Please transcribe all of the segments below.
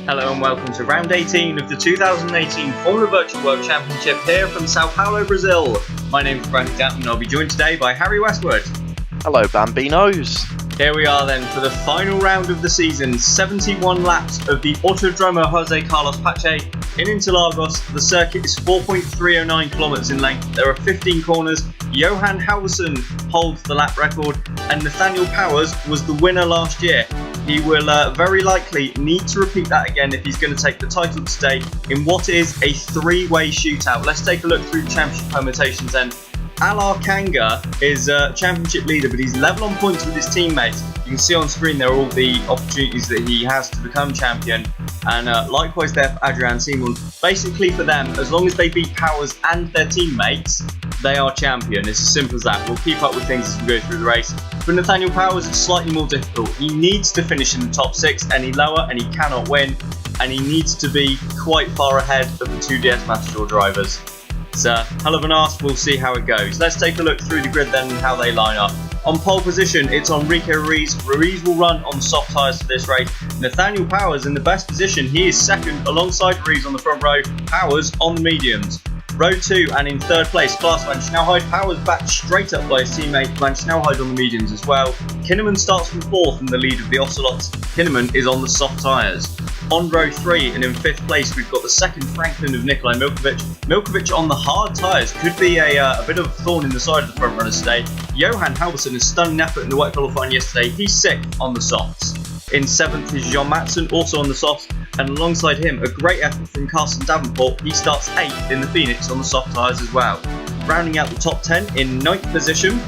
Hello and welcome to round 18 of the 2018 Formula Virtual World Championship here from Sao Paulo, Brazil. My name is Downton and I'll be joined today by Harry Westwood. Hello Bambinos. Here we are then for the final round of the season, 71 laps of the Autodromo Jose Carlos Pache in Interlagos. The circuit is 4.309 kilometers in length. There are 15 corners. Johan Halvorsen holds the lap record and Nathaniel Powers was the winner last year. He will very likely need to repeat that again if he's going to take the title today in what is a three-way shootout. Let's take a look through the championship permutations then. Alar Kanga is championship leader, but he's level on points with his teammates. You can see on screen there are all the opportunities that he has to become champion. And likewise there for Adrian Simon. Basically for them, as long as they beat Powers and their teammates, they are champion. It's as simple as that. We'll keep up with things as we go through the race. For Nathaniel Powers, it's slightly more difficult. He needs to finish in the top 6, any lower, and he cannot win. And he needs to be quite far ahead of the two DS Matador drivers. It's a hell of an ask, we'll see how it goes. Let's take a look through the grid then and how they line up. On pole position, it's Enrique Ruiz. Ruiz will run on soft tyres for this race. Nathaniel Powers in the best position. He is second alongside Ruiz on the front row. Powers on the mediums. Row 2 and in third place, Klaas van Snelheid. Powers backed straight up by his teammate Van Snelheid on the mediums as well. Kinneman starts from 4th in the lead of the Ocelots. Kinneman is on the soft tyres. On row 3 and in 5th place, we've got the second Franklin of Nikolai Milkovic. Milkovic on the hard tyres could be a bit of a thorn in the side of the front runners today. Johan Halvorsen, a stunning effort in the wet qualifying yesterday. He's 6th on the softs. In 7th is John Matson, also on the softs, and alongside him, a great effort from Carsten Davenport. He starts 8th in the Phoenix on the soft tyres as well. Rounding out the top 10, in 9th position,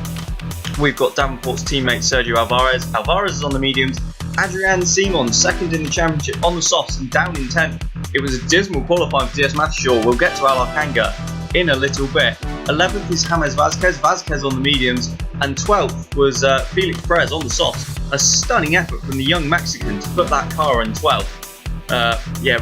we've got Davenport's teammate Sergio Alvarez. Alvarez is on the mediums. Adrian Simon, 2nd in the championship on the softs and down in 10th. It was a dismal qualifying for DS Matador. We'll get to Alar Kanga in a little bit. 11th is James Vazquez on the mediums, and 12th was Felix Perez on the softs. A stunning effort from the young Mexican to put that car in 12th.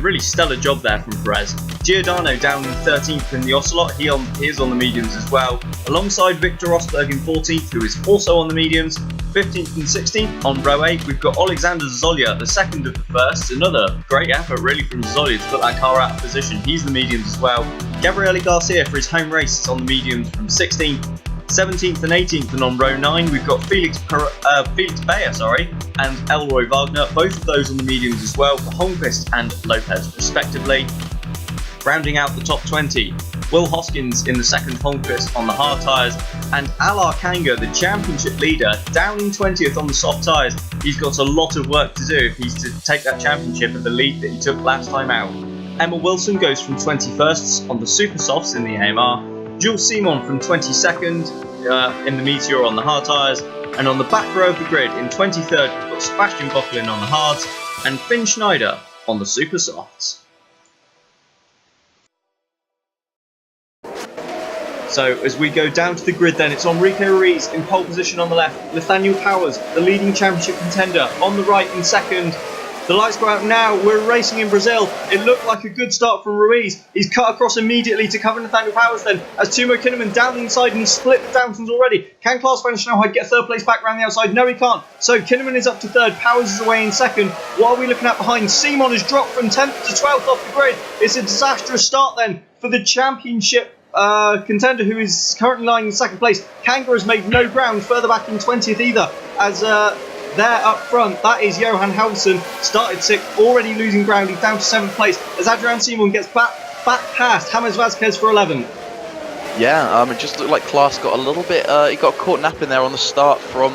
Really stellar job there from Perez. Giordano down in 13th in the Ocelot. He is on the mediums as well. Alongside Victor Rosberg in 14th, who is also on the mediums. 15th and 16th on row 8, we've got Alexander Zolia, the second of the first. Another great effort really from Zolia to put that car out of position. He's the mediums as well. Gabriele Garcia for his home race is on the mediums from 16th. 17th and 18th, and on row 9 we've got Felix Bayer and Elroy Wagner, both of those on the mediums as well, for Holmqvist and Lopez respectively. Rounding out the top 20, Will Hoskins in the second, Holmqvist on the hard tyres, and Alar Kanga, the championship leader, down in 20th on the soft tyres. He's got a lot of work to do if he's to take that championship at the lead that he took last time out. Emma Wilson goes from 21st on the super softs in the AMR. Jules Simon from 22nd in the Meteor on the hard tyres, and on the back row of the grid in 23rd we've got Sebastian Bockelin on the hards and Finn Schneider on the super softs. So as we go down to the grid then, it's Enrique Ruiz in pole position on the left, Nathaniel Powers, the leading championship contender, on the right in second. The lights go out now, we're racing in Brazil. It looked like a good start from Ruiz. He's cut across immediately to cover Nathaniel Powers then, as Timo Kinneman down the inside and he's split the Downtons already. Can Klaas van Snelheid get third place back around the outside? No, he can't. So Kinneman is up to 3rd, Powers is away in 2nd. What are we looking at behind? Simon has dropped from 10th to 12th off the grid. It's a disastrous start then for the championship contender who is currently lying in 2nd place. Kanga has made no ground further back in 20th either, as there up front, that is Johan Halvorsen, started 6th, already losing ground. He's down to 7th place as Adrian Simon gets back past James Vazquez for 11th. Yeah, it just looked like Klaas got a little bit, he got caught napping there on the start from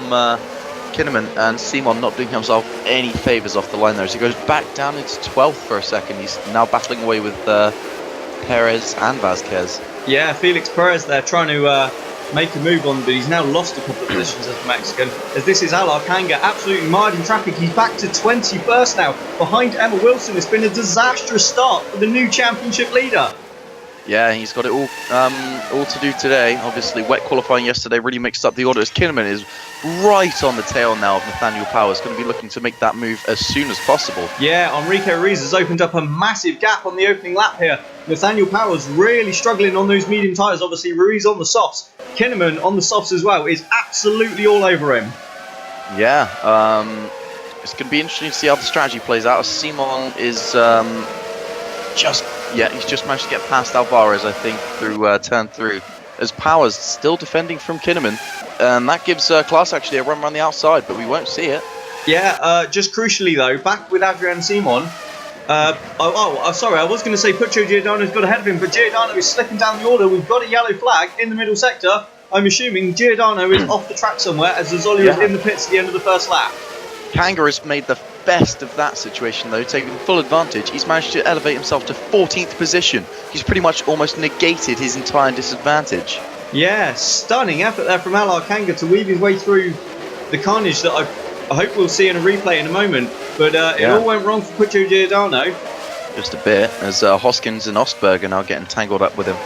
Kinneman, and Simon not doing himself any favours off the line there. So he goes back down into 12th for a second. He's now battling away with Perez and Vazquez. Yeah, Felix Perez there trying to make a move on, but he's now lost a couple of positions as the Mexican, as this is Alar Kanga absolutely mired in traffic. He's back to 21st now behind Emma Wilson. It's been a disastrous start for the new championship leader. Yeah, he's got it all to do today. Obviously, wet qualifying yesterday really mixed up the orders. Kinneman is right on the tail now of Nathaniel Powers, going to be looking to make that move as soon as possible. Yeah, Enrique Ruiz has opened up a massive gap on the opening lap here. Nathaniel Powers really struggling on those medium tyres. Obviously, Ruiz on the softs. Kinneman on the softs as well is absolutely all over him. Yeah, It's going to be interesting to see how the strategy plays out. Simon is he's just managed to get past Alvarez, I think, through turn 3. As Powers still defending from Kinnaman, and that gives Klaas actually a run around the outside, but we won't see it. Yeah, just crucially though, back with Adrian Simon. Sorry, I was going to say Puccio Giordano's got ahead of him, but Giordano is slipping down the order. We've got a yellow flag in the middle sector. I'm assuming Giordano is off the track somewhere as Zolli is in the pits at the end of the first lap. Kanga has made the best of that situation though, taking full advantage. He's managed to elevate himself to 14th position. He's pretty much almost negated his entire disadvantage. Yeah, stunning effort there from Alar Kanga to weave his way through the carnage that I hope we'll see in a replay in a moment. But it all went wrong for Puccio Giordano. Just a bit, as Hoskins and Ostberg are now getting tangled up with him.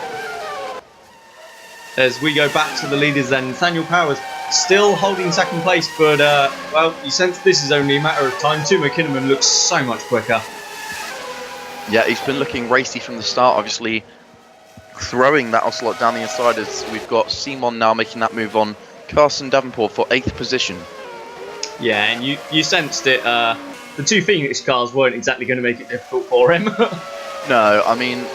As we go back to the leaders then, Nathaniel Powers still holding second place, but well, you sense this is only a matter of time. Timo Kinnaman looks so much quicker. Yeah, he's been looking racy from the start, obviously throwing that Ocelot down the inside as we've got Simon now making that move on Carson Davenport for 8th position. Yeah, and you sensed it. The two Phoenix cars weren't exactly going to make it difficult for him. No, I mean,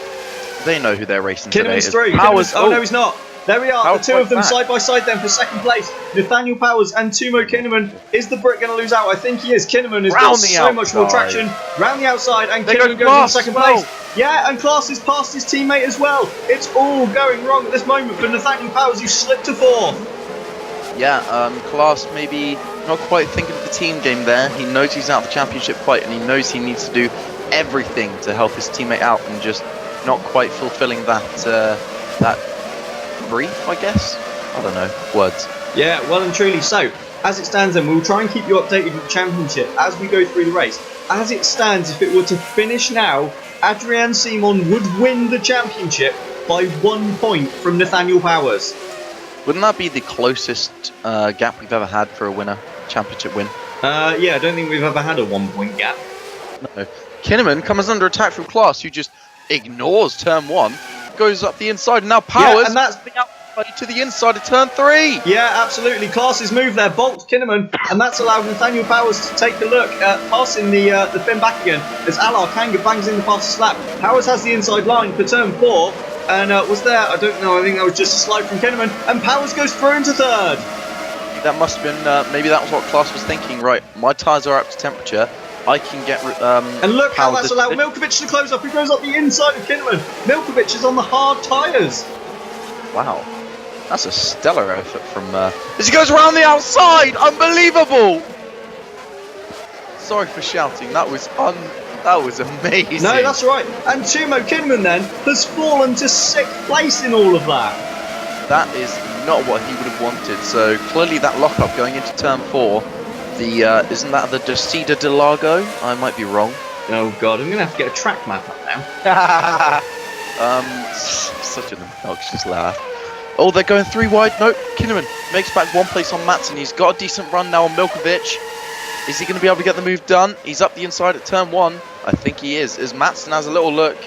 they know who they're racing Kinnaman's today. through. Oh no, he's not. There we are, Powers the two of them back. side by side then for second place. Nathaniel Powers and Timo Kinnaman. Is the Brit going to lose out? I think he is. Kinnaman has got so much more traction. Round the outside, and Kinnaman goes in second place. Yeah, and Klaas has passed his teammate as well. It's all going wrong at this moment for Nathaniel Powers, who slipped to 4th. Yeah, Klaas maybe not quite thinking of the team game there. He knows he's out of the championship fight, and he knows he needs to do everything to help his teammate out, and just not quite fulfilling that brief, I guess. I don't know, words. Yeah, well and truly so. As it stands then, we'll try and keep you updated with the championship as we go through the race. As it stands, if it were to finish now, Adrian Simon would win the championship by 1 point from Nathaniel Powers. Wouldn't that be the closest gap we've ever had for a championship win? Yeah, I don't think we've ever had a 1 point gap. No. Kinnaman comes under attack from Klaas, who just ignores turn 1, goes up the inside, and now Powers and that's to the inside of turn 3. Yeah, absolutely. Klaas's move there bolts Kinnaman, and that's allowed Nathaniel Powers to take a look at passing the fin back again as Alar Kanga bangs in the fastest lap. Powers has the inside line for turn 4, and was there? I don't know. I think that was just a slide from Kinnaman, and Powers goes through into 3rd. That must have been maybe that was what Klaas was thinking. Right, my tyres are up to temperature. I can get and look how that's allowed Milkovic to close up. He goes up the inside of Kinnaman. Milkovic is on the hard tyres. Wow, that's a stellar effort from as he goes around the outside. Unbelievable. Sorry for shouting. That was amazing. No, that's right. And Timo Kinnaman then has fallen to 6th place in all of that. That is not what he would have wanted. So clearly that lockup going into turn 4. Isn't that the Descida de Lago? I might be wrong. Oh god, I'm going to have to get a track map up now. Such an obnoxious laugh. Oh, they're going 3 wide. Nope, Kinnaman makes back 1 place on Matson. He's got a decent run now on Milkovic. Is he going to be able to get the move done? He's up the inside at turn 1. I think he is. As Matson has a little look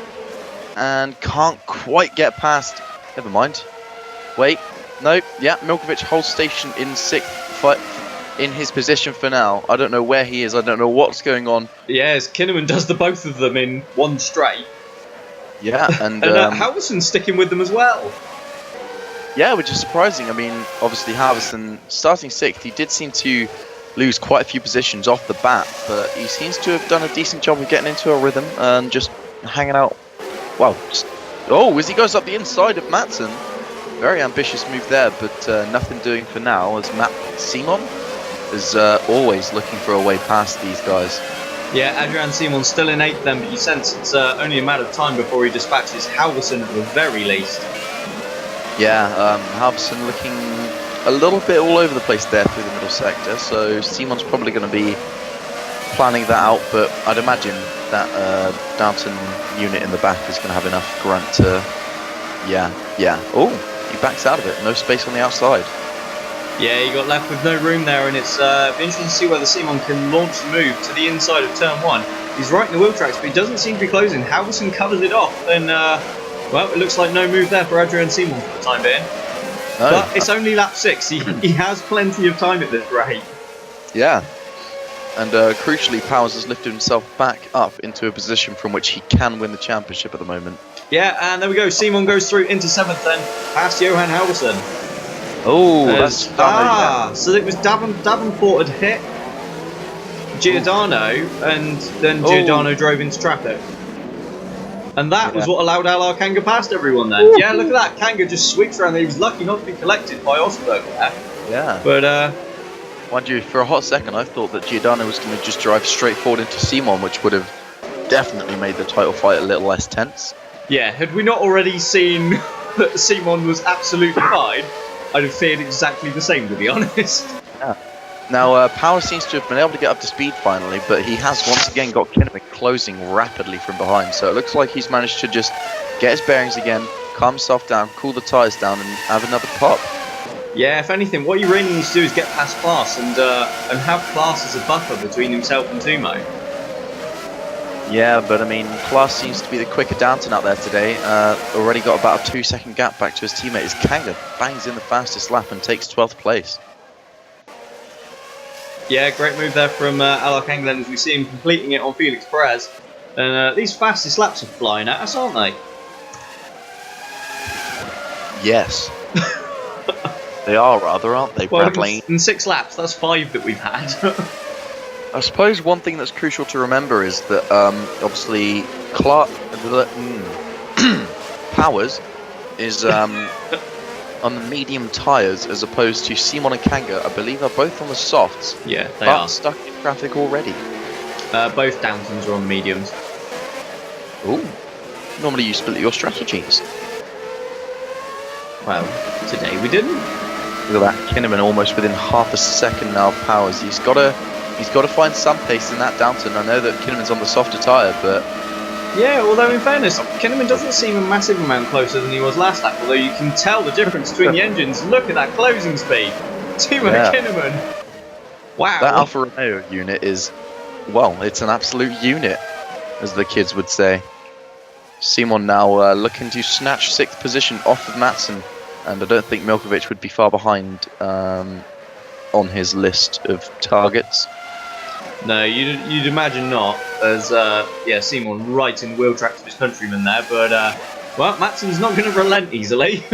and can't quite get past. Never mind. Wait. Nope. Yeah, Milkovic holds station in 6th. In his position for now. I don't know where he is. I don't know what's going on. Yes, Kinnaman does the both of them in one straight. Yeah, and Halverson's sticking with them as well. Yeah, which is surprising. I mean, obviously Halverson starting 6th, he did seem to lose quite a few positions off the bat, but he seems to have done a decent job of getting into a rhythm and just hanging out. Wow. As he goes up the inside of Matson. Very ambitious move there, but nothing doing for now as Simon is always looking for a way past these guys. Yeah, Adrian Simon's still in 8th then, but you sense it's only a matter of time before he dispatches Halverson at the very least. Yeah, Halverson looking a little bit all over the place there through the middle sector, so Simon's probably going to be planning that out, but I'd imagine that Downton unit in the back is going to have enough grunt to... Yeah. Oh, he backs out of it, no space on the outside. Yeah, he got left with no room there, and it's interesting to see whether Simon can launch the move to the inside of turn 1. He's right in the wheel tracks, but he doesn't seem to be closing. Halverson covers it off, and well, it looks like no move there for Adrian Simon for the time being. No, but it's only lap 6. He has plenty of time at this rate. Yeah. And crucially, Powers has lifted himself back up into a position from which he can win the championship at the moment. Yeah, and there we go. Simon goes through into 7th then, past Johan Halverson. Oh, that's so it was Davenport had hit Giordano, and then Giordano drove into traffic. And that was what allowed Alar Kanga past everyone then. Ooh. Yeah, look at that. Kanga just sweeps around there. He was lucky not to be collected by Osberg there. Yeah. But, mind you, for a hot second, I thought that Giordano was going to just drive straight forward into Simon, which would have definitely made the title fight a little less tense. Yeah, had we not already seen that Simon was absolutely fine, I'd have feared exactly the same, to be honest. Yeah. Now, Power seems to have been able to get up to speed finally, but he has once again got Kinneman closing rapidly from behind. So it looks like he's managed to just get his bearings again, calm himself down, cool the tyres down, and have another pop. Yeah, if anything, what he really needs to do is get past Klaas and have Klaas as a buffer between himself and Tumo. Yeah, but I mean, Klaas seems to be the quicker Downton out there today. Already got about a 2-second gap back to his teammate. As Kanga bangs in the fastest lap and takes 12th place. Yeah, great move there from Alar Kanga as we see him completing it on Felix Perez. And these fastest laps are flying at us, aren't they? Yes. They are rather, aren't they, Bradley? In 6 laps, that's 5 that we've had. I suppose one thing that's crucial to remember is that obviously Powers is on the medium tyres as opposed to Simon and Kanga, I believe, are both on the softs. Yeah, they are. Stuck in traffic already. Both Downtons are on the mediums. Ooh. Normally you split your strategies. Well, today we didn't. Look at that, Kinneman almost within half a second now of Powers. He's got to find some pace in that Downton. I know that Kinneman's on the softer tyre, but... Yeah, although in fairness, Kinneman doesn't seem a massive amount closer than he was last lap, although you can tell the difference between the engines. Look at that closing speed. Timo Kinneman. Wow. That Alfa Romeo unit is, well, it's an absolute unit, as the kids would say. Simon now looking to snatch 6th position off of Matson, and I don't think Milkovic would be far behind on his list of targets. No, you'd imagine not, as Simon right in the wheel track to his countryman there, but well, Matson's not going to relent easily.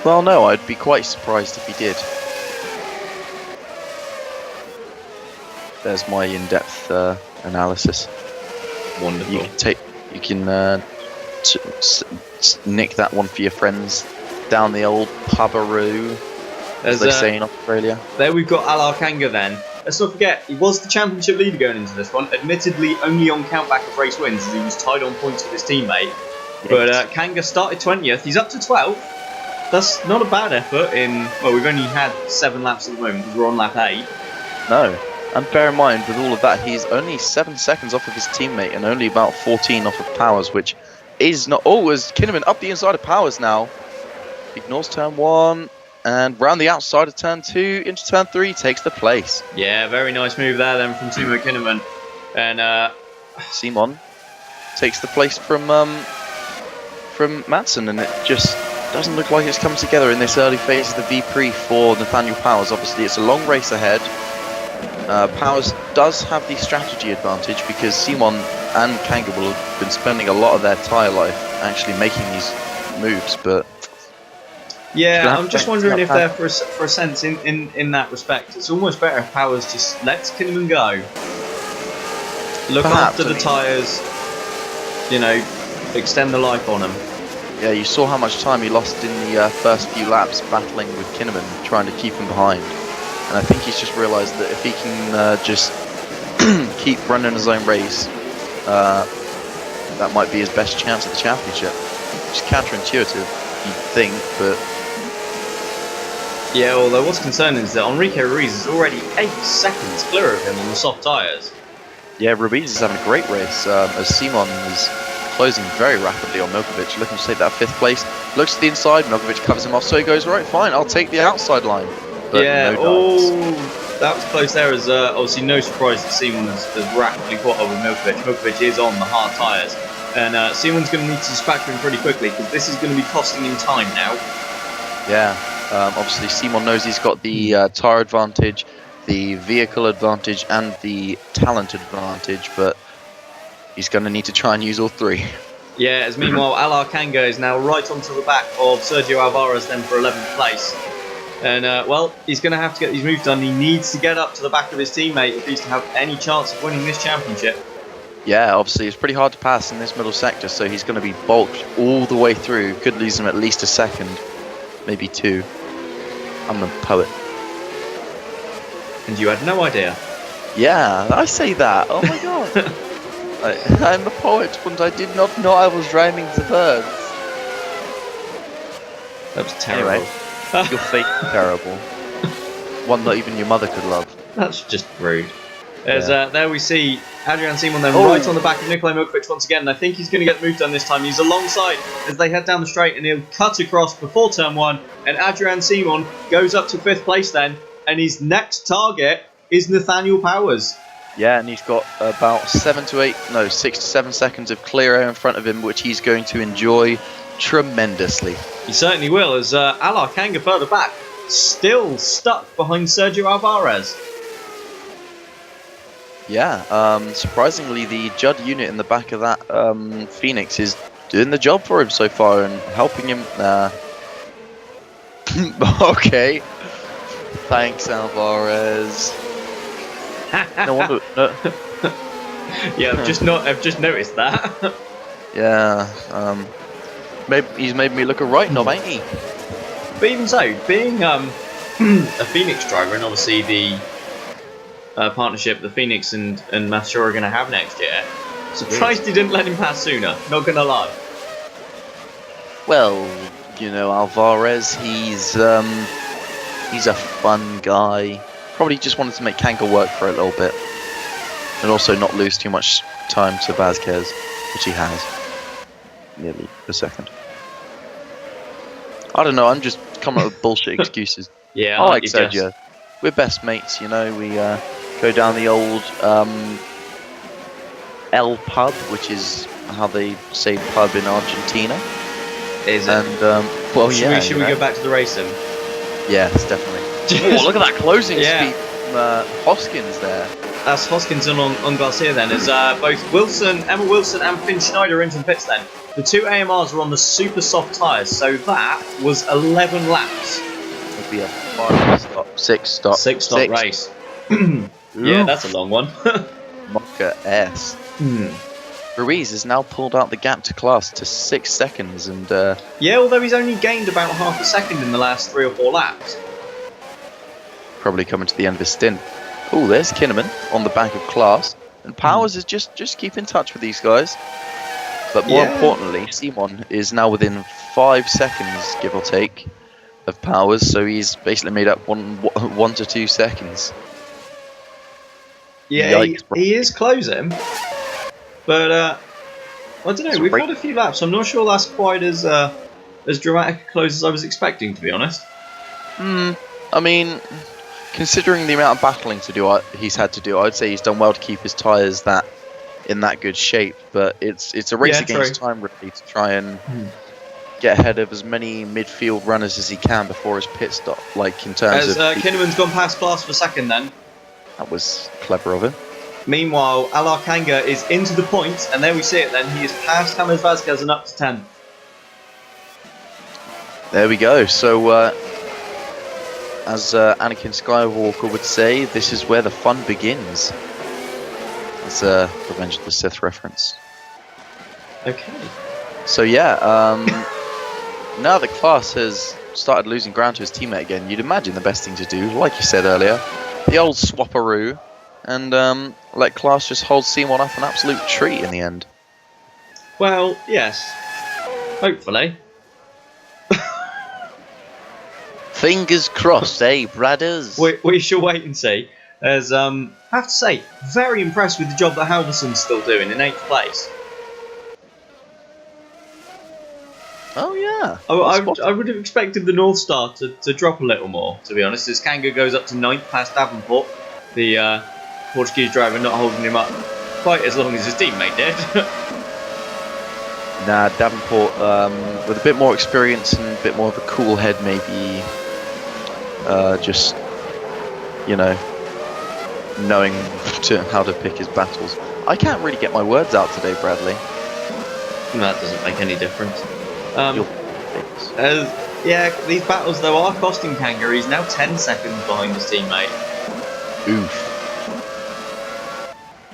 Well, no, I'd be quite surprised if he did. There's my in-depth analysis. Wonderful. You can nick that one for your friends down the old pub-a-roo, as they say in Australia. There we've got Alar Kanga then. Let's not forget, he was the championship leader going into this one, admittedly only on countback of race wins as he was tied on points with his teammate. Yes. But Kanga started 20th, he's up to 12th. That's not a bad effort in, well, we've only had 7 laps at the moment because we're on lap 8. No, and bear in mind, with all of that, he's only 7 seconds off of his teammate and only about 14 off of Powers, which is not... Oh, as Kinneman up the inside of Powers now. Ignores turn 1. And round the outside of turn 2 into turn 3 takes the place. Yeah, very nice move there then from Timo Kinneman. And Simon takes the place from Matson, and it just doesn't look like it's come together in this early phase of the V-Prix for Nathaniel Powers. Obviously, it's a long race ahead. Powers does have the strategy advantage because Simon and Kanga will have been spending a lot of their tyre life actually making these moves, but... Yeah, I'm just wondering if there, for a sense, in that respect, it's almost better if Powers just lets Kinneman go. Look after the tyres, you know, extend the life on them. Yeah, you saw how much time he lost in the first few laps battling with Kinneman, trying to keep him behind. And I think he's just realised that if he can just keep running his own race, that might be his best chance at the championship. Which is counterintuitive, you'd think, but... Yeah, although what's concerning is that Enrique Ruiz is already 8 seconds clear of him on the soft tyres. Yeah, Ruiz is having a great race, as Simon is closing very rapidly on Milkovic, looking to take that 5th place. Looks to the inside, Milkovic covers him off, so he goes, right, fine, I'll take the outside line. But yeah, no that was close there, as obviously no surprise that Simon has rapidly caught up with Milkovic. Milkovic is on the hard tyres, and Simon's going to need to dispatch him pretty quickly, because this is going to be costing him time now. Yeah. Obviously, Simon knows he's got the tyre advantage. the vehicle advantage and the talent advantage, but he's going to need to try and use all three. Yeah, as meanwhile, Alar Kanga is now right onto the back of Sergio Alvarez then for 11th place. And, well, he's going to have to get these moves done. He needs to get up to the back of his teammate if he's to have any chance of winning this championship. Yeah, obviously it's pretty hard to pass in this middle sector, so he's going to be bulked all the way through. Could lose him at least a second, maybe two. I'm a poet. And you had no idea. Yeah, I say that. Oh my god. I'm a poet, but I did not know I was rhyming the words. That was terrible. Anyway, your fate is terrible. One that even your mother could love. That's just rude. There we see Adrian Simon then right on the back of Nikolai Milkovic once again. And I think he's going to get the move done this time. He's alongside as they head down the straight, and he'll cut across before turn one. And Adrian Simon goes up to 5th place then. And his next target is Nathaniel Powers. Yeah, and he's got about 6 to 7 seconds of clear air in front of him, which he's going to enjoy tremendously. He certainly will, as Alar Kanga further back, still stuck behind Sergio Alvarez. Yeah, surprisingly, the Judd unit in the back of that Phoenix is doing the job for him so far and helping him. Okay. Thanks, Alvarez. No wonder. No. Yeah, I've just noticed that. Yeah. He's made me look a right knob, ain't he? But even so, being a Phoenix driver, and obviously the partnership the Phoenix and Masur are going to have next year, surprised he didn't let him pass sooner. Not going to lie. Well, Alvarez, he's a fun guy. Probably just wanted to make Kanga work for a little bit. And also not lose too much time to Vazquez, which he has. Nearly a second. I don't know, I'm just coming up with bullshit excuses. Yeah, I like Sergio. We're best mates, we go down the old El Pub, which is how they say pub in Argentina. Is it? And, should we go back to the racing? Yes, definitely. Oh, look at that closing speed from Hoskins there. That's Hoskins on Garcia then, as both Emma Wilson and Finn Schneider into the pits then. The two AMRs were on the super soft tyres, so that was 11 laps. It'll be a 6 stop race. Yeah, that's a long one. Mocha S. Ruiz has now pulled out the gap to Class to 6 seconds, and yeah, although he's only gained about half a second in the last 3 or 4 laps. Probably coming to the end of his stint. Oh, there's Kinnaman on the back of Class, and Powers is just keep in touch with these guys. But more importantly, Simon is now within 5 seconds, give or take, of Powers, so he's basically made up 1 to 2 seconds. Yeah, he is closing, but I don't know. We've had a few laps. I'm not sure that's quite as dramatic a close as I was expecting, to be honest. I mean, considering the amount of battling he's had to do, I'd say he's done well to keep his tyres in that good shape. But it's a race against time, really, to try and get ahead of as many midfield runners as he can before his pit stop. Like in terms of Kinnaman's gone past Class for second, then. That was clever of him. Meanwhile, Alar Kanga is into the points, and there we see it. Then he is past James Vazquez and up to 10. There we go. So, as Anakin Skywalker would say, this is where the fun begins. It's a Revenge of the Sith reference. Okay. So yeah, now that Class has started losing ground to his teammate again, you'd imagine the best thing to do, like you said earlier, the old swapperoo, and let Class just hold C1 up an absolute treat in the end. Well, yes. Hopefully. Fingers crossed, eh, brothers? We shall wait and see. As I have to say, very impressed with the job that Halverson's still doing in 8th place. Oh yeah. I would have expected the North Star to drop a little more, to be honest, as Kanga goes up to 9th past Davenport, the Portuguese driver not holding him up quite as long as his teammate did. Nah, Davenport, with a bit more experience and a bit more of a cool head, maybe just, knowing how to pick his battles. I can't really get my words out today, Bradley. That doesn't make any difference. You'll Yeah, these battles though are costing Kanga. He's now 10 seconds behind his teammate. Oof.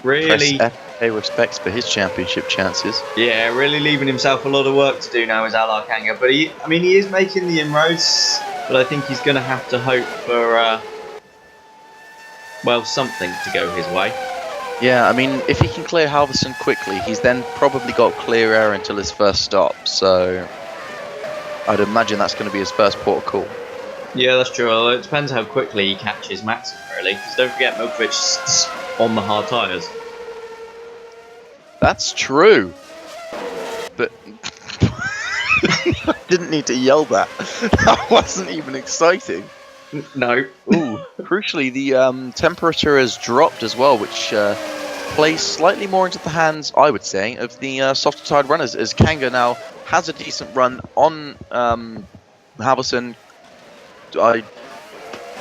Really? Press F, pay respects for his championship chances. Yeah, really leaving himself a lot of work to do now is Alar Kanga. But he is making the inroads. But I think he's going to have to hope for, well, something to go his way. Yeah, I mean, if he can clear Halverson quickly, he's then probably got clear air until his first stop. So I'd imagine that's going to be his first port of call. Yeah, that's true. Although it depends how quickly he catches Matson, really. Because don't forget, Milkovic's on the hard tyres. That's true. But I didn't need to yell that. That wasn't even exciting. No. Ooh, crucially, the temperature has dropped as well, which plays slightly more into the hands, I would say, of the softer tired runners, as Kanga now has a decent run on Halverson.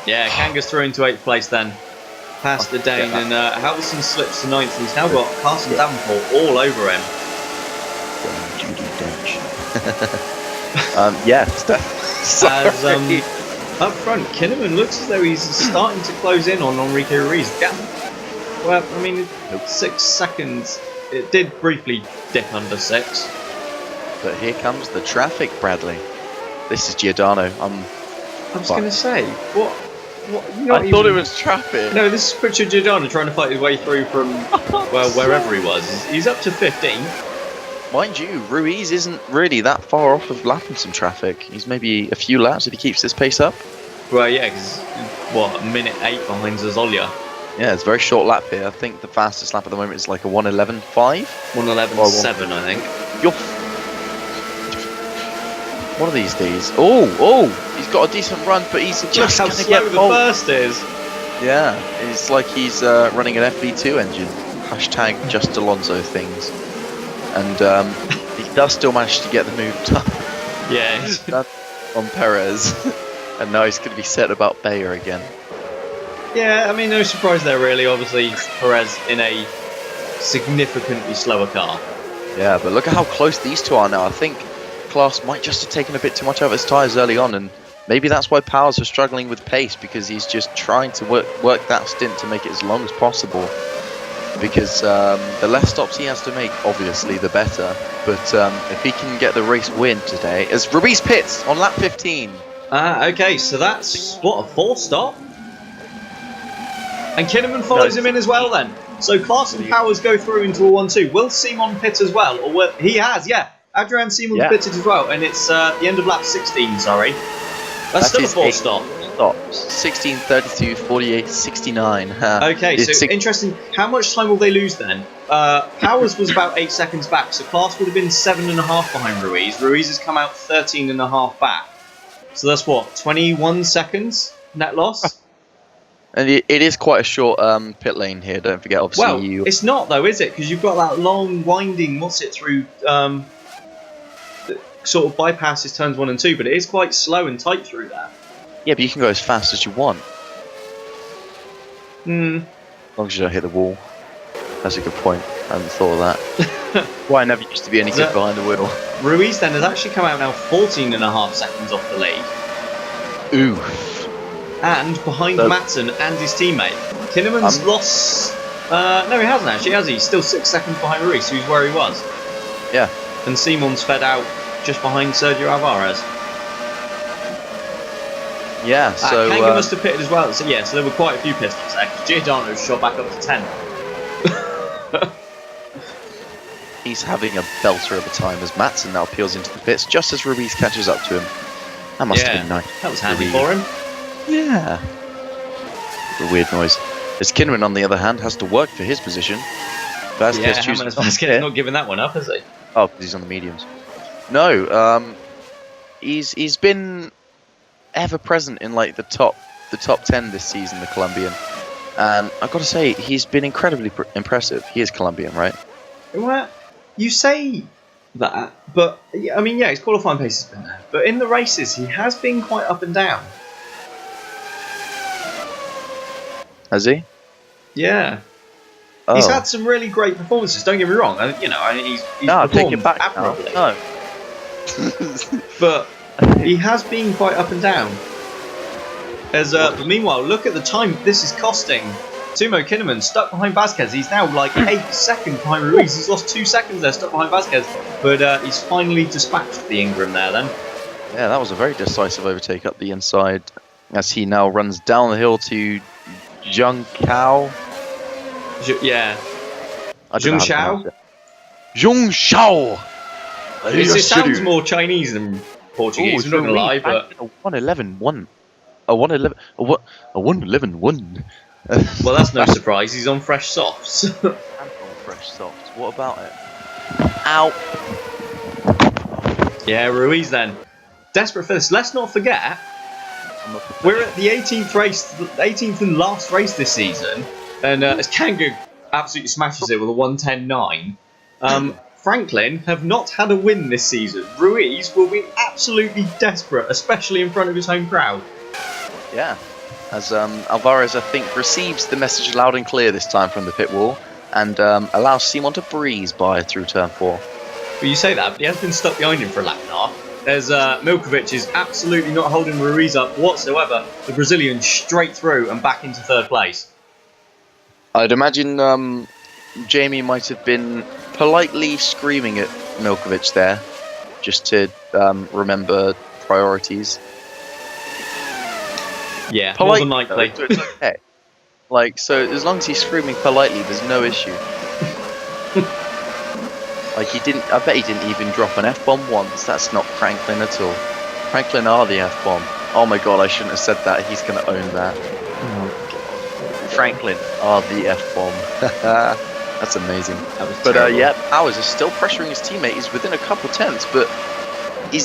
Yeah, Kanga's through into 8th place then. Past the Dane, and Halverson slips to 9th, and he's now got Carson Davenport all over him. Judy Dench. Yes. As up front, Kinnaman looks as though he's starting to close in on Enrique Ruiz. Well, I mean, 6 seconds. It did briefly dip under 6. But here comes the traffic, Bradley. This is Giordano. I was going to say, what? I thought it was traffic. No, this is Richard Giordano trying to fight his way through from, well, wherever he was. He's up to 15. Mind you, Ruiz isn't really that far off of lapping some traffic. He's maybe a few laps if he keeps this pace up. Well, yeah, because, what, a minute 8 behind Zazolya. Yeah, it's a very short lap here. I think the fastest lap at the moment is like a 1:11.5. 1:11.7, I think. You're... One of these days. Oh, he's got a decent run, but he's just how going to slow get the first is. Yeah, it's like he's running an FV2 engine. Hashtag just Alonso things. And he does still manage to get the move done. Yeah. That's on Perez. And now he's going to be set about Bayer again. Yeah, I mean, no surprise there, really. Obviously, Perez in a significantly slower car. Yeah, but look at how close these two are now. I think Klaas might just have taken a bit too much out of his tyres early on, and maybe that's why Powers was struggling with pace, because he's just trying to work that stint to make it as long as possible. Because the less stops he has to make, obviously, the better. But if he can get the race win today, as Ruiz pits on lap 15. Okay, so that's, what, a 4 stop? And Kinnaman follows him in as well then. So Klaas and Powers go through into a 1-2. Will Simon pit as well? Or will, he has, yeah. Adrian Simon's pitted as well, and it's the end of lap 16, sorry. That's still a 4 stop. Stops. 16, 32, 48, 69. Okay, so interesting. How much time will they lose then? Powers was about 8 seconds back, so Klaas would have been 7.5 behind Ruiz. Ruiz has come out 13.5 back. So that's what, 21 seconds net loss? And it is quite a short pit lane here, don't forget, obviously. Well, it's not though, is it? Because you've got that long winding, through, sort of bypasses turns 1 and 2, but it is quite slow and tight through there. Yeah, but you can go as fast as you want. As long as you don't hit the wall. That's a good point. I hadn't thought of that. Why I never used to be any good behind the wheel. Ruiz then has actually come out now 14.5 seconds off the lead. Oof. And behind Matson and his teammate. Kinnaman's lost... no, he hasn't actually, has he? He's still 6 seconds behind Ruiz, who's where he was. Yeah. And Simon's fed out just behind Sergio Alvarez. Yeah, so... Kanga must have pitted as well. So, yeah, so there were quite a few pit stops there, because Giordano shot back up to 10. He's having a belter of a time as Matson now peels into the pits, just as Ruiz catches up to him. That must have been nice. That was handy for him. Yeah. A weird noise. As Kinnaman, on the other hand, has to work for his position. Vasquez not giving that one up, has he? Oh, because he's on the mediums. No, he's been ever present in like the top 10 this season, the Colombian, and I've got to say he's been incredibly impressive. He is Colombian, right? Well, you say that, but I mean, yeah, his qualifying pace has been there, but in the races he has been quite up and down. Has he? Yeah. Oh. He's had some really great performances, don't get me wrong. He's No, take it performed back admirably. now. No. But he has been quite up and down. But meanwhile, look at the time this is costing. Timo Kinnaman stuck behind Vasquez. He's now like 8 seconds behind Ruiz. He's lost 2 seconds there, stuck behind Vasquez. But he's finally dispatched the Ingram there then. Yeah, that was a very decisive overtake up the inside as he now runs down the hill to Zhang Cao. Yeah. Zhang Xiao? Zhang Xiao! It sounds more Chinese than Portuguese, I'm not going to lie, but... A 111-1. A 111-1. Well, that's no surprise. He's on fresh softs. And on fresh softs. What about it? Ow! Yeah, Ruiz then. Desperate for this. Let's not forget, we're at the 18th and last race this season, and as Kanga absolutely smashes it with a 1:10.9, Franklin have not had a win this season. Ruiz will be absolutely desperate, especially in front of his home crowd. Yeah. As Alvarez, I think, receives the message loud and clear this time from the pit wall and allows Simon to breeze by through turn 4. But you say that, but he has been stuck behind him for a lap and a half. As Milkovic is absolutely not holding Ruiz up whatsoever. The Brazilian straight through and back into 3rd place. I'd imagine Jamie might have been politely screaming at Milkovic there, just to remember priorities. Yeah, more than likely. So it's okay. Like, so as long as he's screaming politely, there's no issue. Like, I bet he didn't even drop an F-bomb once. That's not Franklin at all. Franklin are the F-bomb. Oh my god, I shouldn't have said that. He's going to own that. Oh, Franklin are the F-bomb. That's amazing. But yeah, Powers is still pressuring his teammate. He's within a couple tenths, but he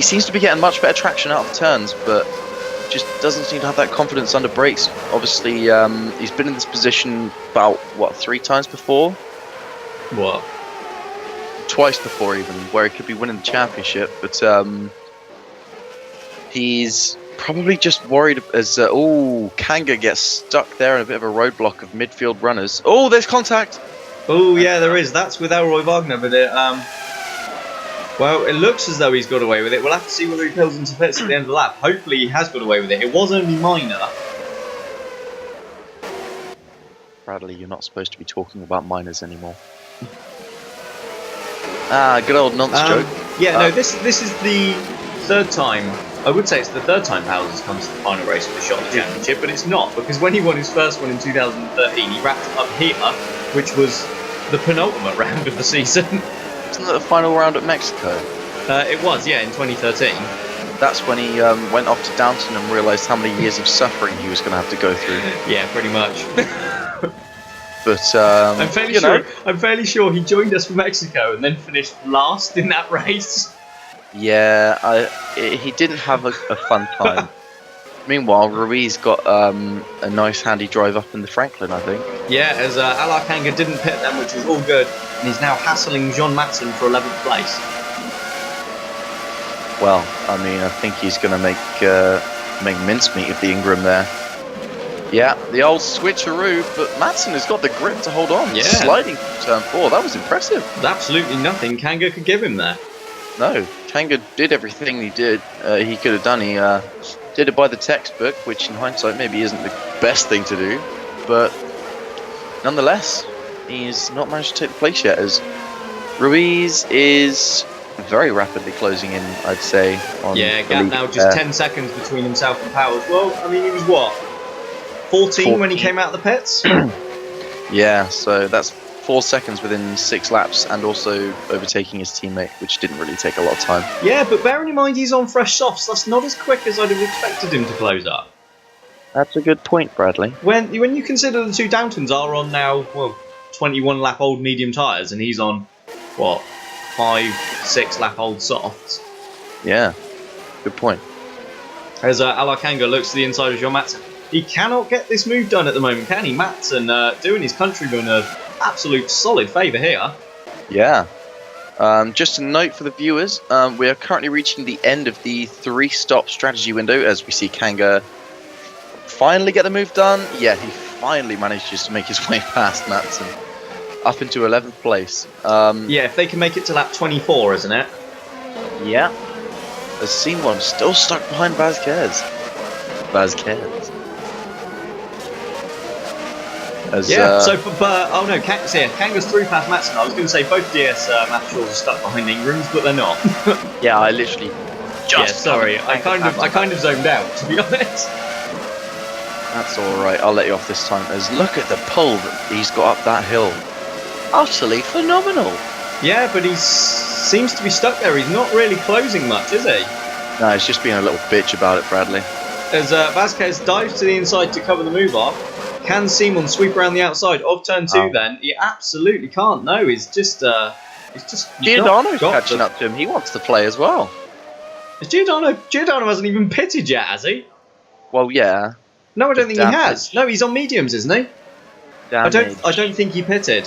seems to be getting much better traction out of the turns, but just doesn't seem to have that confidence under brakes. Obviously, he's been in this position about, 3 times before? What? Twice before even, where he could be winning the championship, but he's probably just worried as Kanga gets stuck there in a bit of a roadblock of midfield runners. Oh, there's contact! Oh yeah, there is. That's with Elroy Wagner, but well, it looks as though he's got away with it. We'll have to see whether he pulls into pits at the end of the lap. Hopefully he has got away with it. It was only minor. Bradley, you're not supposed to be talking about minors anymore. Ah, good old nonce joke. Yeah, no, this is the 3rd time. I would say it's the 3rd time Powers has come to the final race of the Shot Championship, but it's not, because when he won his first one in 2013, he wrapped up here, which was the penultimate round of the season. Isn't that the final round at Mexico? It was, yeah, in 2013. That's when he went off to Downton and realised how many years of suffering he was going to have to go through. Yeah, pretty much. But I'm fairly sure he joined us for Mexico and then finished last in that race. Yeah, he didn't have a fun time. Meanwhile, Ruiz got a nice handy drive up in the Franklin, I think. Yeah, as Alarcanga didn't pit them, which was all good, and he's now hassling John Matson for 11th place. Well, I mean, I think he's going to make mincemeat of the Ingram there. Yeah, the old switcheroo, but Matson has got the grip to hold on. Yeah. Sliding from turn 4, that was impressive. There's absolutely nothing Kanga could give him there. No, Kanga did everything he could have done. He did it by the textbook, which in hindsight maybe isn't the best thing to do, but nonetheless, he's not managed to take the place yet, as Ruiz is very rapidly closing in, I'd say. On gap now just 10 seconds between himself and Powers. Well, I mean, he was what? 14 when he came out of the pits? Yeah, so that's 4 seconds within 6 laps, and also overtaking his teammate, which didn't really take a lot of time. Yeah, but bearing in mind he's on fresh softs, that's not as quick as I'd have expected him to close up. That's a good point, Bradley. When you consider the 2 Downtons are on now, 21 lap old medium tyres, and he's on, 5-6 lap old softs. Yeah, good point. As Alarcanga looks to the inside of John Matson. He cannot get this move done at the moment, can he? Matson doing his countryman an absolute solid favour here. Yeah. Just a note for the viewers, we are currently reaching the end of the 3-stop strategy window as we see Kanga finally get the move done. Yeah, he finally manages to make his way past Matson up into 11th place. Yeah, if they can make it to lap 24, isn't it? Yeah. As Simon still stuck behind Vazquez. As, oh no, Kanga's through past Matson. I was going to say both DS Matshaws are stuck behind Ingrams, but they're not. yeah, I literally just. Yeah, sorry, I kind of zoned out, to be honest. That's all right. I'll let you off this time. As look at the pull that he's got up that hill. Utterly phenomenal. Yeah, but he seems to be stuck there. He's not really closing much, is he? No, he's just being a little bitch about it, Bradley. As Vazquez dives to the inside to cover the move off, can Simon sweep around the outside of turn 2 then? He absolutely can't. No, he's just Giordano's catching up to him. He wants to play as well. Giordano hasn't even pitted yet, has he? Well, yeah. No, I don't think he has. No, he's on mediums, isn't he? Damage. I don't think he pitted.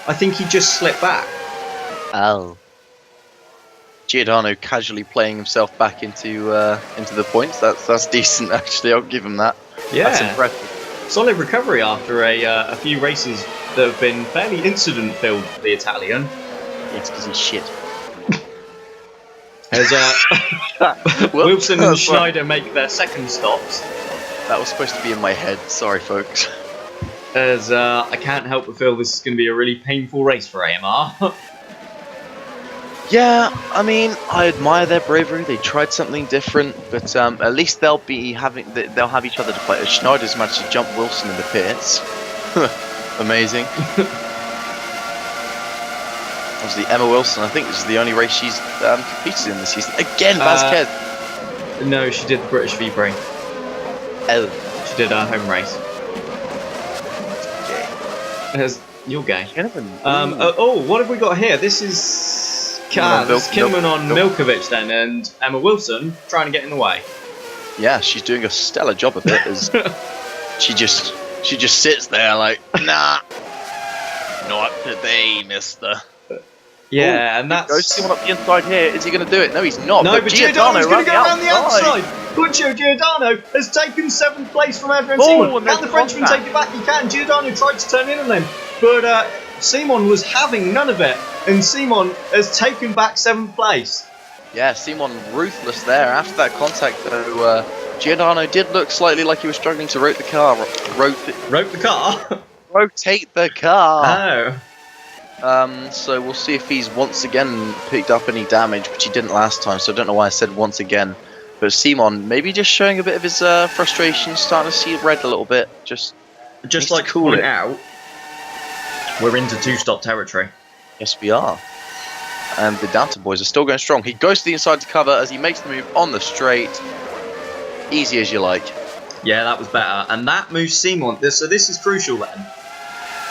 I think he just slipped back. Oh. Giordano casually playing himself back into the points. That's decent, actually. I'll give him that. Yeah. That's impressive. Solid recovery after a few races that have been fairly incident-filled for the Italian. It's because he's shit. As Wilson and Schneider make their second stops. That was supposed to be in my head. Sorry, folks. As I can't help but feel this is going to be a really painful race for AMR. Yeah, I mean, I admire their bravery. They tried something different, but at least they'll have each other to play. Schneider's managed to jump Wilson in the pits. Amazing. Obviously, Emma Wilson, I think this is the only race she's competed in this season. Again, Vazquez. No, she did the British V-Prix. Oh. She did our home race. Okay. You're gay. What have we got here? This is Kinnaman on Milkovic then, and Emma Wilson trying to get in the way. Yeah, she's doing a stellar job of it. As she just sits there like, nah, not today, mister. Yeah, and that's... Goes Simon up the inside here. Is he going to do it? No, he's not. No, but Giordano's going to go around the outside. Puccio Giordano has taken 7th place from Adrian Simon. Can the Frenchman take it back? He can. Giordano tried to turn in on him, but Simon was having none of it, and Simon has taken back 7th place. Yeah, Simon ruthless there. After that contact, though, Giordano did look slightly like he was struggling to rotate the car. Rotate the car? Rotate the car. Oh. So we'll see if he's once again picked up any damage, which he didn't last time, so I don't know why I said once again. But Simon maybe just showing a bit of his frustration, starting to see red a little bit. Just like to point out, we're into 2-stop territory. Yes, we are. And the Downton boys are still going strong. He goes to the inside to cover as he makes the move on the straight. Easy as you like. Yeah, that was better. And that moves Simon. So this is crucial then.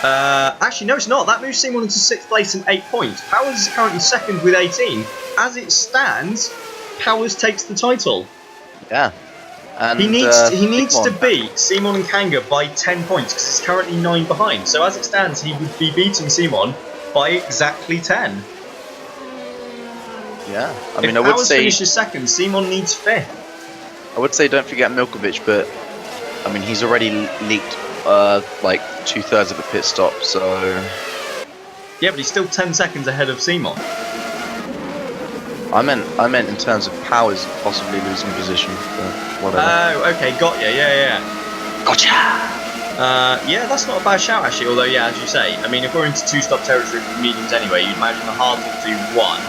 Actually, no, it's not. That moves Simon into 6th place and 8 points. Powers is currently 2nd with 18. As it stands, Powers takes the title. Yeah. And, he needs to beat Simon and Kanga by 10 points because he's currently 9 behind. So as it stands, he would be beating Simon by exactly 10. Yeah. I mean, if Powers finishes 2nd, Simon needs 5th. I would say don't forget Milkovic, but I mean he's already leaked like 2/3 of a pit stop, so yeah, but he's still 10 seconds ahead of Simon. I meant in terms of Powers possibly losing position, but whatever. Oh, okay, got ya. Yeah. Gotcha. Yeah, that's not a bad shout actually. Although, yeah, as you say, I mean, if we're into 2-stop territory for mediums anyway, you'd imagine the hard will do 1.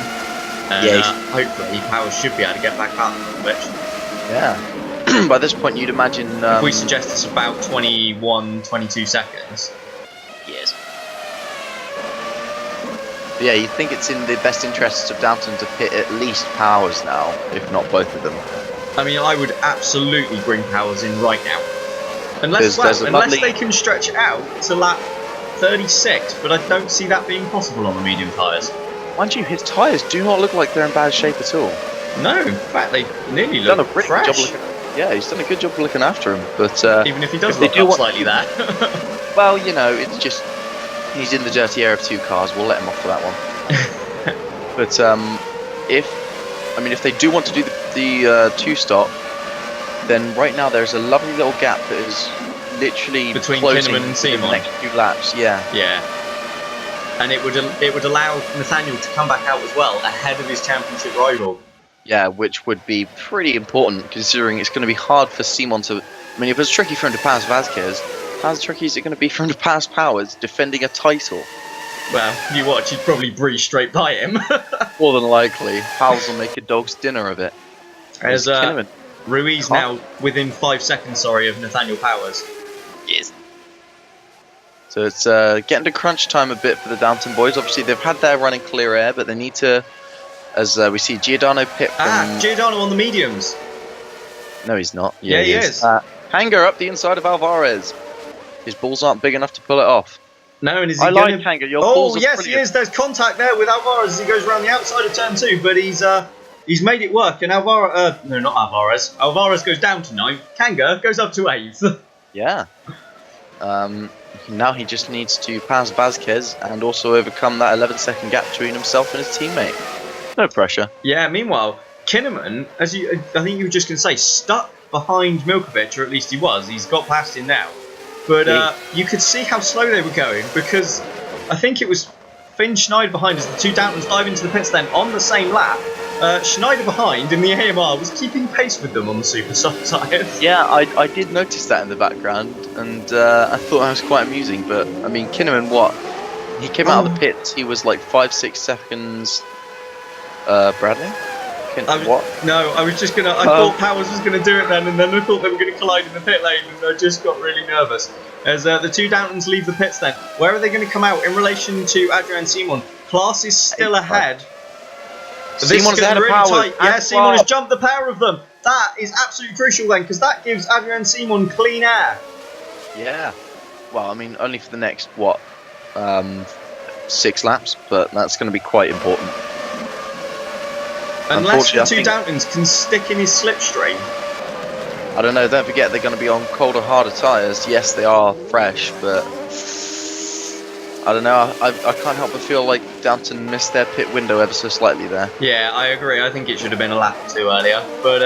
And hopefully, Powers should be able to get back up, which. Yeah. By this point, you'd imagine. If we suggest it's about 21, 22 seconds. Yes. But yeah, you'd think it's in the best interests of Downton to pit at least Powers now, if not both of them. I mean, I would absolutely bring Powers in right now. Unless they can stretch it out to lap 36, but I don't see that being possible on the medium tyres. Mind you, his tyres do not look like they're in bad shape at all. No, in fact, they nearly look fresh. He's done a good job looking after him. But even if he does look up slightly there. Well, you know, it's just he's in the dirty air of 2 cars. We'll let him off for that one. But if they do want to do the 2-stop, then right now there's a lovely little gap that is literally between closing Kinnaman and in the Simon. next 2 laps. Yeah. Yeah. And it would allow Nathaniel to come back out as well ahead of his championship rival. Yeah, which would be pretty important considering it's going to be hard for Simon to. I mean, if it's tricky for him to pass Vasquez, how tricky is it going to be for him to pass Powers defending a title? Well, you watch, he'd probably breeze straight by him. More than likely, Powers will make a dog's dinner of it. As Ruiz now within 5 seconds, of Nathaniel Powers. Yes. So it's getting to crunch time a bit for the Downton boys. Obviously, they've had their run in clear air, but they need to, as we see Giordano pit from... Giordano on the mediums. No, he's not. Yeah, he is. Hanger up the inside of Alvarez. His balls aren't big enough to pull it off. No, and is he I like Hanger. Your balls are yes, brilliant. he is. There's contact there with Alvarez as he goes around the outside of turn 2, but he's made it work. And Alvarez goes down to 9th. Kanga goes up to 8th. Yeah. Now he just needs to pass Vasquez and also overcome that 11-second gap between himself and his teammate. No pressure. Yeah. Meanwhile, Kinnaman, I think you were just going to say, stuck behind Milkovic, or at least he was. He's got past him now. But you could see how slow they were going because I think it was Finn Schneider behind as the two Downtons dive into the pits then on the same lap. Schneider behind in the AMR was keeping pace with them on the super soft tyres. Yeah, I did notice that in the background and I thought that was quite amusing. But I mean, Kinnaman, he came out of the pits, he was like 5-6 seconds. Bradley? No, I was just gonna. I thought Powers was gonna do it then, and then I thought they were gonna collide in the pit lane, and I just got really nervous. As the two Downtons leave the pits, then where are they going to come out in relation to Adrian Simon? Class is still ahead. Simon's ahead of Powers. Tight. Yeah, Simon has jumped the pair of them. That is absolutely crucial then, because that gives Adrian Simon clean air. Yeah. Well, I mean, only for the next 6 laps, but that's going to be quite important. Unless the two Downtons can stick in his slipstream. I don't know, don't forget they're going to be on colder, harder tyres. Yes, they are fresh, but I don't know, I can't help but feel like Downton missed their pit window ever so slightly there. Yeah, I agree. I think it should have been a lap or 2 earlier. But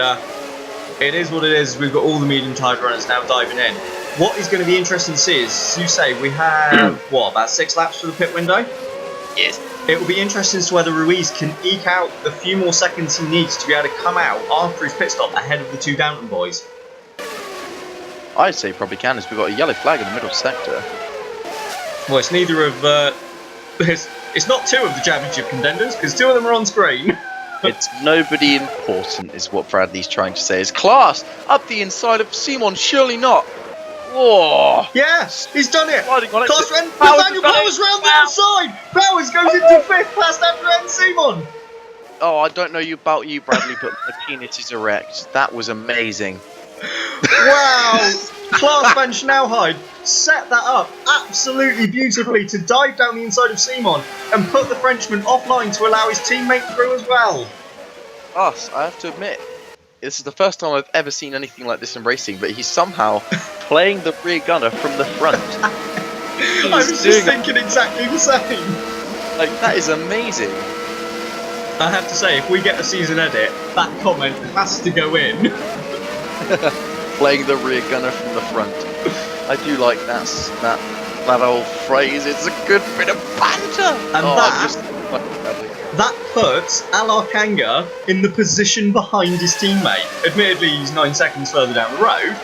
it is what it is. We've got all the medium-tyred runners now diving in. What is going to be interesting to see is, as you say, we have, about 6 laps for the pit window? Yes. It will be interesting as to whether Ruiz can eke out the few more seconds he needs to be able to come out after his pit stop ahead of the two Downton boys. I'd say he probably can, as we've got a yellow flag in the middle sector. Well, it's neither of... it's not 2 of the championship contenders, because 2 of them are on screen. It's nobody important, is what Bradley's trying to say. Is class up the inside of Simon? Surely not. Whoa! Yeah, he's done it. Class ran. Nathaniel Powers round the outside. Powers goes into 5th past Adrian Simon. Oh, I don't know about you, Bradley, but my penis is erect. That was amazing. Wow! Class Van Schnauheid set that up absolutely beautifully to dive down the inside of Simon and put the Frenchman offline to allow his teammate through as well. I have to admit, this is the first time I've ever seen anything like this in racing, but he's somehow playing the rear gunner from the front. I was just thinking exactly the same. Like, that is amazing. I have to say, if we get a season edit, that comment has to go in. Playing the rear gunner from the front. I do like that old phrase. It's a good bit of banter. And that puts Alar Kanga in the position behind his teammate. Admittedly, he's 9 seconds further down the road.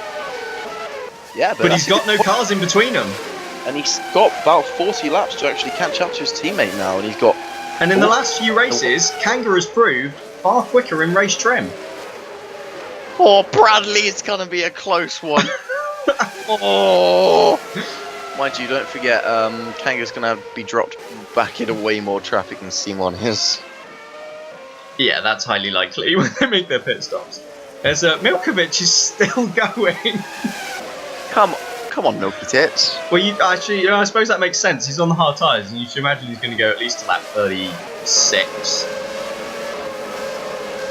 Yeah, but he's got no cars in between them. And he's got about 40 laps to actually catch up to his teammate now, and he's got... And in the last few races, Kanga has proved far quicker in race trim. Oh, Bradley, it's going to be a close one. Oh! Mind you, don't forget, Kanga's going to be dropped back into way more traffic than Simon is. Yeah, that's highly likely when they make their pit stops. As Milkovic is still going. Come on, Milky Tits. Well, I suppose that makes sense. He's on the hard tyres, and you should imagine he's going to go at least to lap 36.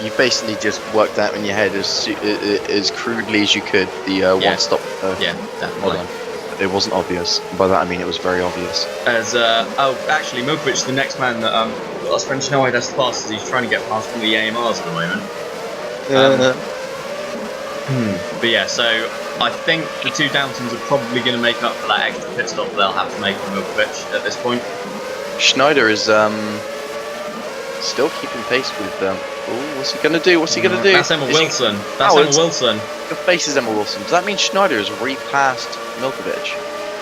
You basically just worked out in your head as crudely as you could the one stop. Yeah, definitely. It wasn't obvious. By that I mean it was very obvious. As actually, Milkovic, the next man that Lars French Schnauheid has to pass, as he's trying to get past one of the AMRs at the moment. But yeah, so I think the two Downtons are probably going to make up for that extra pit stop they'll have to make on Milkovic at this point. Schneider is still keeping pace with them. What's he going to do? What's he going to do? That's Emma Wilson. That's Emma Wilson. Your face is Emma Wilson. Does that mean Schneider has repassed Milkovic?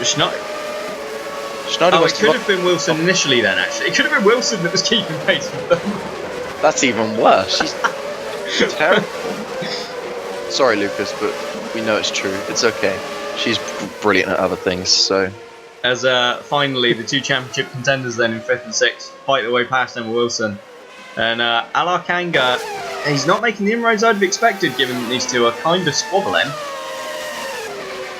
Schneider was it could have been Wilson initially then, actually. It could have been Wilson that was keeping pace with them. That's even worse. She's terrible. Sorry, Lucas, but we know it's true. It's okay. She's brilliant at other things, so... As finally the two championship contenders then in 5th and 6th fight their way past Emma Wilson. And Alar Kanga, he's not making the inroads I'd have expected given that these two are kind of squabbling.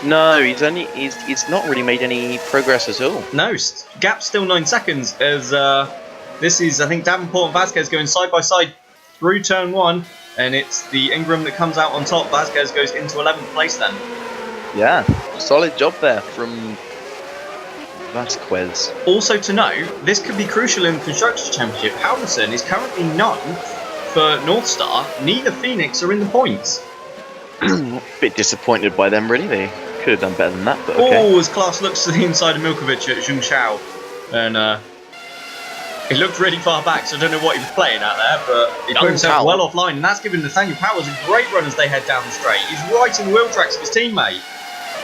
No, he's not really made any progress at all. No, gap's still 9 seconds as this is, I think, Davenport and Vasquez going side by side through turn 1, and it's the Ingram that comes out on top. Vasquez goes into 11th place then. Yeah, solid job there from Vasquez. Also to note, this could be crucial in the Constructors' Championship. Halverson is currently 9th for North Star. Neither Phoenix are in the points. A bit disappointed by them, really. They could have done better than that, but okay. Oh, as Klaas looks to the inside of Milkovic at Zheng Xiao. And it looked really far back, so I don't know what he was playing out there, but he put himself well offline, and that's given Nathaniel Powers a great run as they head down the straight. He's right in the wheel tracks of his teammate.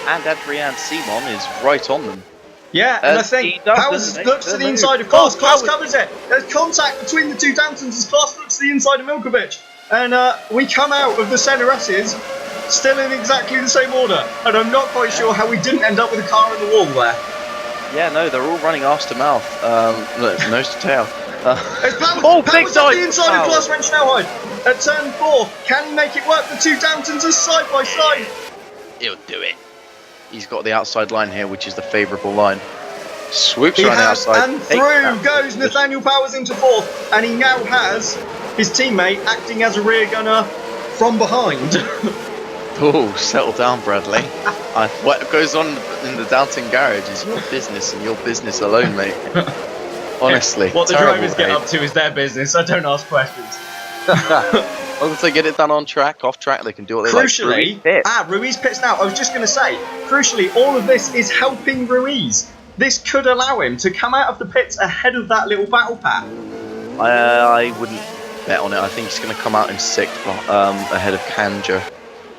And Adrian Simon is right on them. Yeah, and I think Powers looks to the inside of Klaas. Klaas covers it. There's contact between the two Downtons as Klaas looks to the inside of Milkovic. And we come out of the centre S's still in exactly the same order. And I'm not quite sure how we didn't end up with a car in the wall there. Yeah, no, they're all running arse to mouth. Nose to tail. Powers big up the inside of Klaas Renschnauheit at turn 4. Can he make it work? The two Downtons are side by side. He'll do it. He's got the outside line here, which is the favourable line. Swoops around the outside. And through goes Nathaniel Powers into 4th. And he now has his teammate acting as a rear gunner from behind. Oh, settle down, Bradley. What goes on in the Downton garage is your business and your business alone, mate. Honestly. What the drivers get up to is their business. I don't ask questions. Once they get it done on track, off track, they can do what they crucially, like. Ruiz pits now. I was just going to say, crucially, all of this is helping Ruiz. This could allow him to come out of the pits ahead of that little battle pack. I wouldn't bet on it. I think he's going to come out in 6th ahead of Kanja.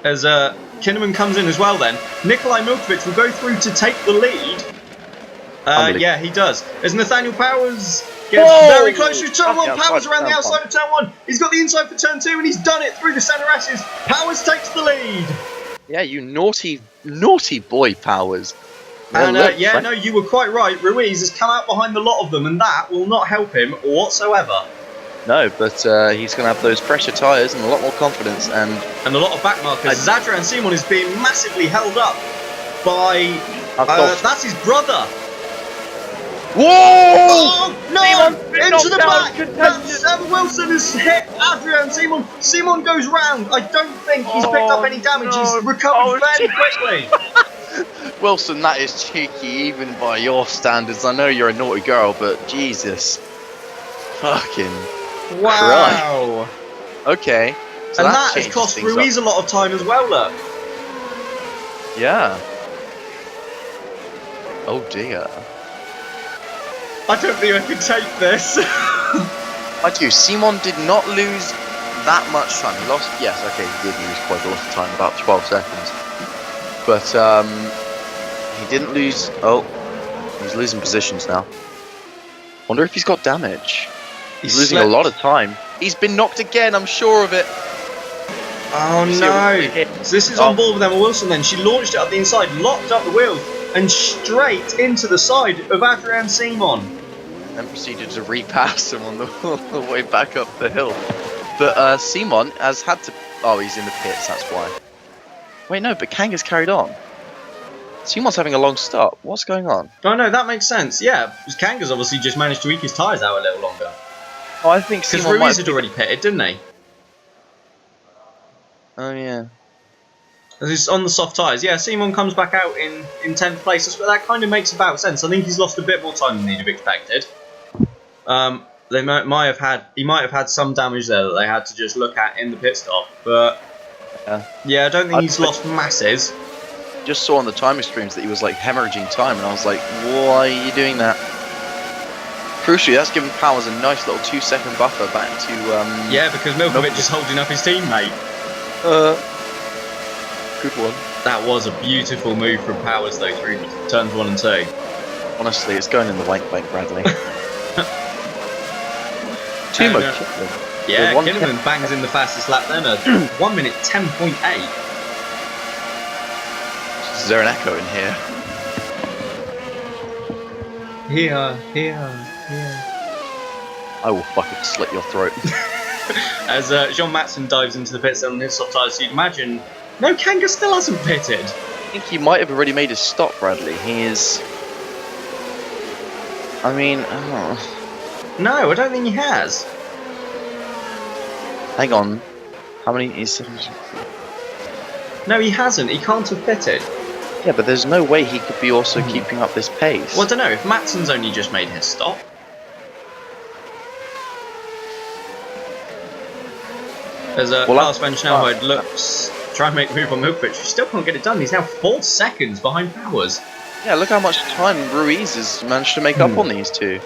As Kinnaman comes in as well then, Nikolai Milkovic will go through to take the lead. Yeah, he does. As Nathaniel Powers gets very close to turn 1, Powers around the outside of turn 1. He's got the inside for turn 2 and he's done it through the centre S's. Powers takes the lead. Yeah, you naughty boy, Powers. And no, you were quite right. Ruiz has come out behind the lot of them and that will not help him whatsoever. No, but he's going to have those pressure tyres and a lot more confidence and a lot of back markers. Adrian Simon is being massively held up by that's his brother. Whoa! Oh no! Simon, Into the back. Emma Wilson has hit Adrian Simon. Simon goes round. I don't think he's picked up any damage. No. He's recovered fairly quickly. Wilson, that is cheeky even by your standards. I know you're a naughty girl, but Jesus. Fucking wow. Christ. Okay. So and that has cost Ruiz a lot of time as well, look. Yeah. Oh dear. I don't think I can take this. I do. Simon did not lose that much time. He lost, yes, okay, he did lose quite a lot of time, about 12 seconds. But he didn't lose. Oh, he's losing positions now. Wonder if he's got damage. He's losing a lot of time. He's been knocked again, I'm sure of it. Oh no. So this is on board with Emma Wilson then. She launched it up the inside, locked up the wheels, and straight into the side of Adrian Simon. And proceeded to repass him on the way back up the hill. But Simon has had to... Oh, he's in the pits, that's why. Wait, no, but Kanga's carried on. Simon's having a long stop. What's going on? Oh no, that makes sense. Yeah, because Kanga's obviously just managed to eke his tyres out a little longer. Oh, I think because Ruiz had already pitted, didn't he? Oh yeah. It's on the soft tyres. Yeah, Simon comes back out in 10th place. That kind of makes about sense. I think he's lost a bit more time than he'd have expected. He might have had some damage there that they had to just look at in the pit stop. But yeah, I don't think he's lost masses. just saw on the timing streams that he was like hemorrhaging time, and I was like, why are you doing that? Crucially, that's given Powers a nice little 2-second buffer back to. Yeah, because Milkovic is holding up his teammate. Good one. That was a beautiful move from Powers though through turns 1 and 2. Honestly, it's going in the wank bank, Bradley. Timo. Yeah, Kinnaman bangs in the fastest lap then at 1 minute 10.8. Is there an echo in here? Here. I will fucking slit your throat. As Jean Matson dives into the pits on his soft tyres, so you'd imagine. No, Kanga still hasn't pitted. I think he might have already made his stop, Bradley. He is. I mean, No, I don't think he has. Hang on. How many is? No, he hasn't. He can't have pitted. Yeah, but there's no way he could be also keeping up this pace. Well, I don't know. If Matson's only just made his stop. As Lars Van Schnellhoid looks try and make the move on Milkovic, he still can't get it done. He's now 4 seconds behind Powers. Yeah, look how much time Ruiz has managed to make up on these two.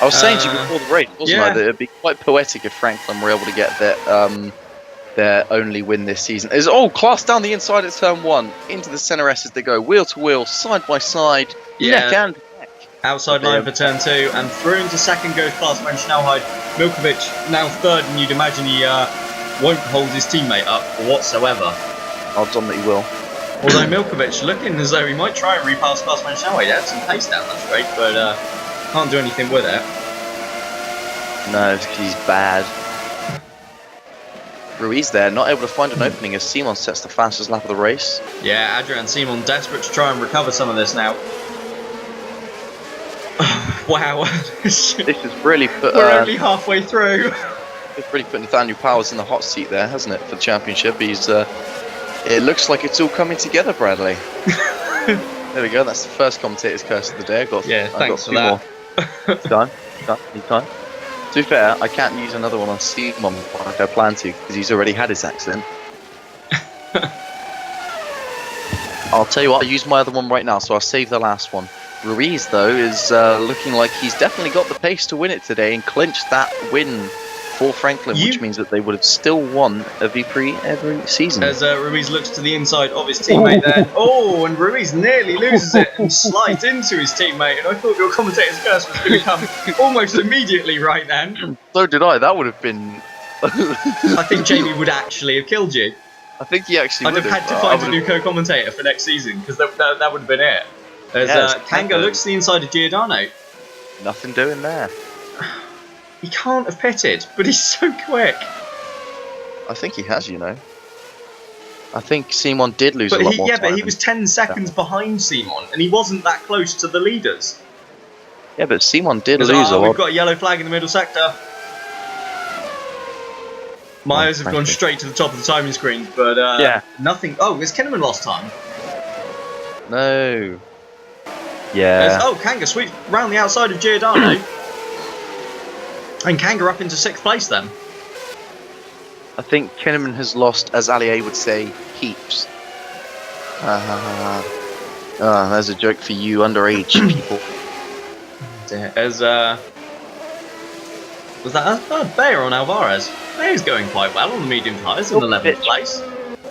I was saying to you before the race, wasn't I, that it'd be quite poetic if Franklin were able to get their only win this season. Class down the inside at turn 1, into the centre S as they go, wheel to wheel, side by side, neck and neck. Outside line for turn 2, and through into second goes Klaas van Schnellhoid. Milkovic now third, and you'd imagine he won't hold his teammate up whatsoever. Odds on that he will. Although Milkovic looking as though he might try and repass Klaas van Schnellhoid. He had some pace down that straight, but can't do anything with it. No, he's bad. Ruiz there, not able to find an opening as Simon sets the fastest lap of the race. Yeah, Adrian Simon desperate to try and recover some of this now. Wow. This has really put... We're only halfway through. It's really put Nathaniel Powers in the hot seat there, hasn't it, for the championship? He's... it looks like it's all coming together, Bradley. There we go, that's the first commentator's curse of the day. Thanks for that. Need time. To be fair, I can't use another one on Simon like I plan to, because he's already had his accident. I'll tell you what, I'll use my other one right now, so I'll save the last one. Ruiz, though, is looking like he's definitely got the pace to win it today and clinch that win for Franklin, which means that they would have still won a V-Prix every season. As Ruiz looks to the inside of his teammate there. Oh, and Ruiz nearly loses it and slides into his teammate. And I thought your commentator's curse was going to come almost immediately right then. So did I. That would have been... I think Jamie would actually have killed you. I think he actually would have. I'd have had to find a new co-commentator for next season, because that would have been it. As Kanga looks to the inside of Giordano. Nothing doing there. He can't have pitted, but he's so quick. I think he has, you know. I think Simon did lose a lot more time. But he was 10 seconds behind Simon, and he wasn't that close to the leaders. Yeah, but Simon did lose a lot. We've got a yellow flag in the middle sector. Myers have gone straight to the top of the timing screen, but nothing. Oh, has Kinnaman lost time? No. Yeah. Kanga sweeps round the outside of Giordano. And Kanga up into 6th place then. I think Kinnaman has lost, as Ali A would say, heaps. There's a joke for you underage people. Was that Bayer on Alvarez? Bayer's going quite well on the medium tyres in 11th place.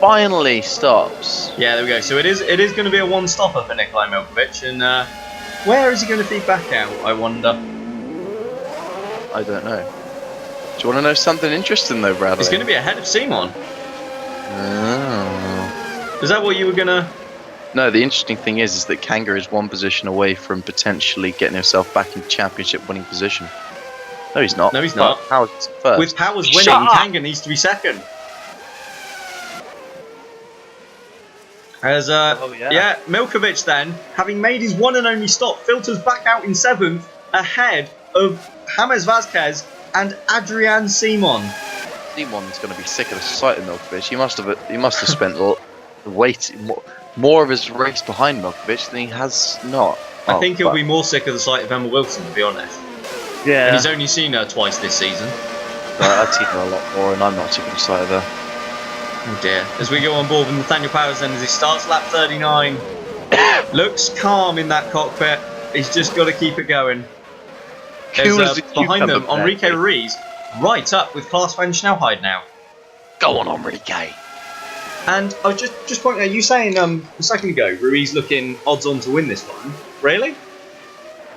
Finally stops. Yeah, there we go. So it is going to be a one-stopper for Nikolai Milkovic, and where is he going to feed back out, I wonder? I don't know. Do you want to know something interesting though, Bradley? He's going to be ahead of Simon. Oh. Is that what you were going to... No, the interesting thing is that Kanga is one position away from potentially getting himself back in championship winning position. No, he's not. No, he's not. Powers first. With Powers winning, Kanga needs to be second. As Milkovic then, having made his one and only stop, filters back out in 7th, ahead of James Vazquez and Adrian Simon. Simon's going to be sick of the sight of Milkovic. He must have spent more of his race behind Milkovic than he has not. I think he'll be more sick of the sight of Emma Wilson, to be honest. Yeah. And he's only seen her twice this season. Right, I've seen her a lot more, and I'm not sick of the sight of her. Oh dear. As we go on board with Nathaniel Powers then as he starts lap 39. Looks calm in that cockpit. He's just got to keep it going. Cool as a behind them, cucumber, Enrique Bradley. Ruiz, right up with Klaas van Snelheid now. Go on, Enrique. And I was just pointing out, you saying a second ago, Ruiz looking odds on to win this one. Really?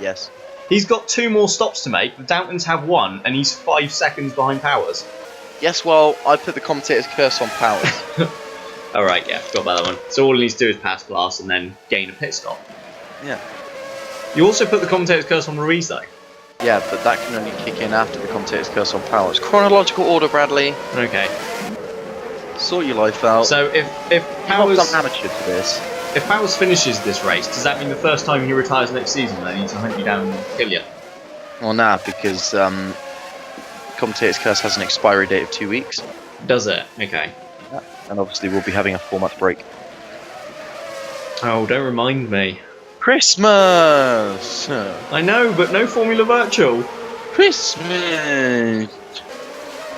Yes. He's got 2 more stops to make. The Downtons have 1, and he's 5 seconds behind Powers. Yes, well, I put the commentator's curse on Powers. Alright, yeah, forgot about that one. So all he needs to do is pass Klaas and then gain a pit stop. Yeah. You also put the commentator's curse on Ruiz, though. Yeah, but that can only kick in after the commentator's curse on Powers. Chronological order, Bradley. Okay. Sort your life out. So if You've Powers... not done amateur to this. If Powers finishes this race, does that mean the first time he retires next season they need to hunt you down and kill you? Well, nah, because commentator's curse has an expiry date of 2 weeks. Does it? Okay. Yeah. And obviously we'll be having a 4-month break. Oh, don't remind me. Christmas! I know, but no Formula Virtual. Christmas!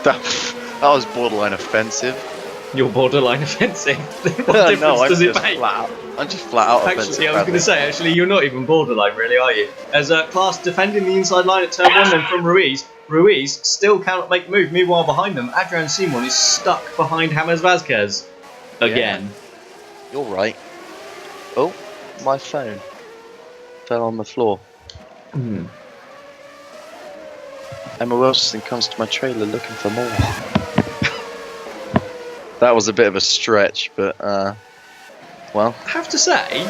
That was borderline offensive. You're borderline offensive. What difference No, does it make? I'm just flat out offensive. Actually, I was going to say, you're not even borderline, really, are you? As Klaas defending the inside line at turn 1 and from Ruiz still cannot make the move. Meanwhile, behind them, Adrian Simon is stuck behind James Vazquez. Again. Yeah, you're right. Oh, my phone fell on the floor. Emma Wilson comes to my trailer looking for more. That was a bit of a stretch, but, well. I have to say,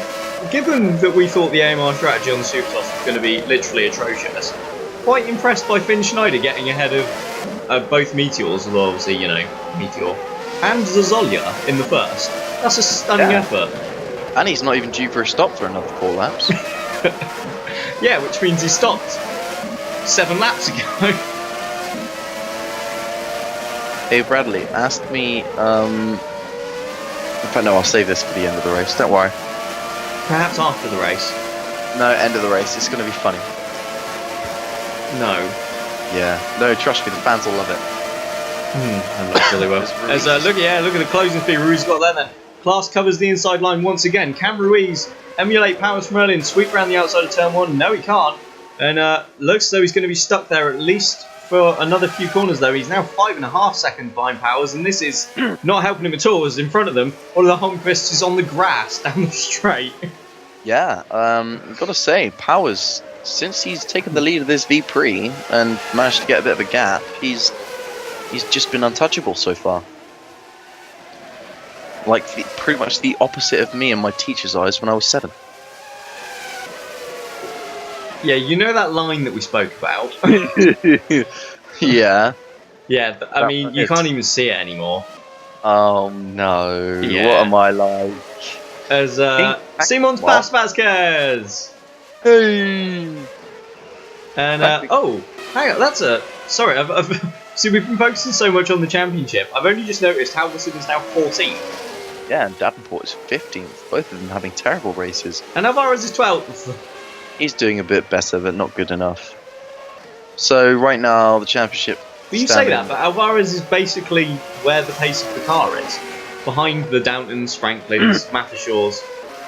given that we thought the AMR strategy on the Supercross was going to be literally atrocious, quite impressed by Finn Schneider getting ahead of both Meteors, although obviously, you know, Meteor, and Zazolia in the first. That's a stunning effort. And he's not even due for a stop for another 4 laps. Yeah, which means he stopped 7 laps ago. Hey Bradley, ask me, in fact no, I'll save this for the end of the race, don't worry. Perhaps after the race. No, end of the race, it's going to be funny. No. Yeah, no, trust me, the fans will love it. I'm not really well. As, look at the closing speed Ruiz got there then. Klaas covers the inside line once again. Can Ruiz emulate Powers from early and sweep around the outside of turn 1? No, he can't. And looks as though he's going to be stuck there at least for another few corners, though. He's now 5.5 seconds behind Powers, and this is not helping him at all, as in front of them, one of the Holmqvists is on the grass down the straight. Yeah, gotta say, Powers, since he's taken the lead of this V-Prix and managed to get a bit of a gap, he's just been untouchable so far. Like, pretty much the opposite of me in my teacher's eyes when I was 7. Yeah, you know that line that we spoke about? Yeah. Yeah, I mean, you can't even see it anymore. Oh no, Yeah. What am I like? As Simon's past Vazquez! Hey! And, oh, hang on, that's a... Sorry, see, we've been focusing so much on the championship, I've only just noticed how this is now 14th. Yeah, and Davenport is 15th, both of them having terrible races. And Alvarez is 12th. He's doing a bit better, but not good enough. So, right now, the championship... But you say that, but Alvarez is basically where the pace of the car is. Behind the Downtons, Franklins, Matheshaws.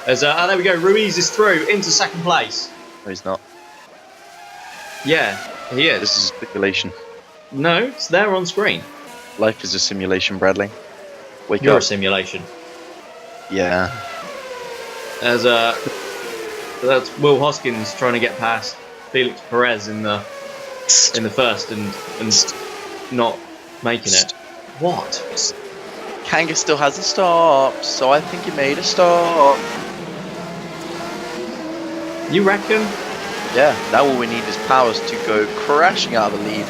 As, there we go, Ruiz is through into 2nd place. No, he's not. Yeah, he is. This is a speculation. No, it's there on screen. Life is a simulation, Bradley. Wake You're up. a simulation. Yeah. As, that's Will Hoskins trying to get past Felix Perez in the first and not making it. What? Kanga still hasn't stopped, so I think he made a stop. You reckon? Yeah, now all we need is Powers to go crashing out of the lead.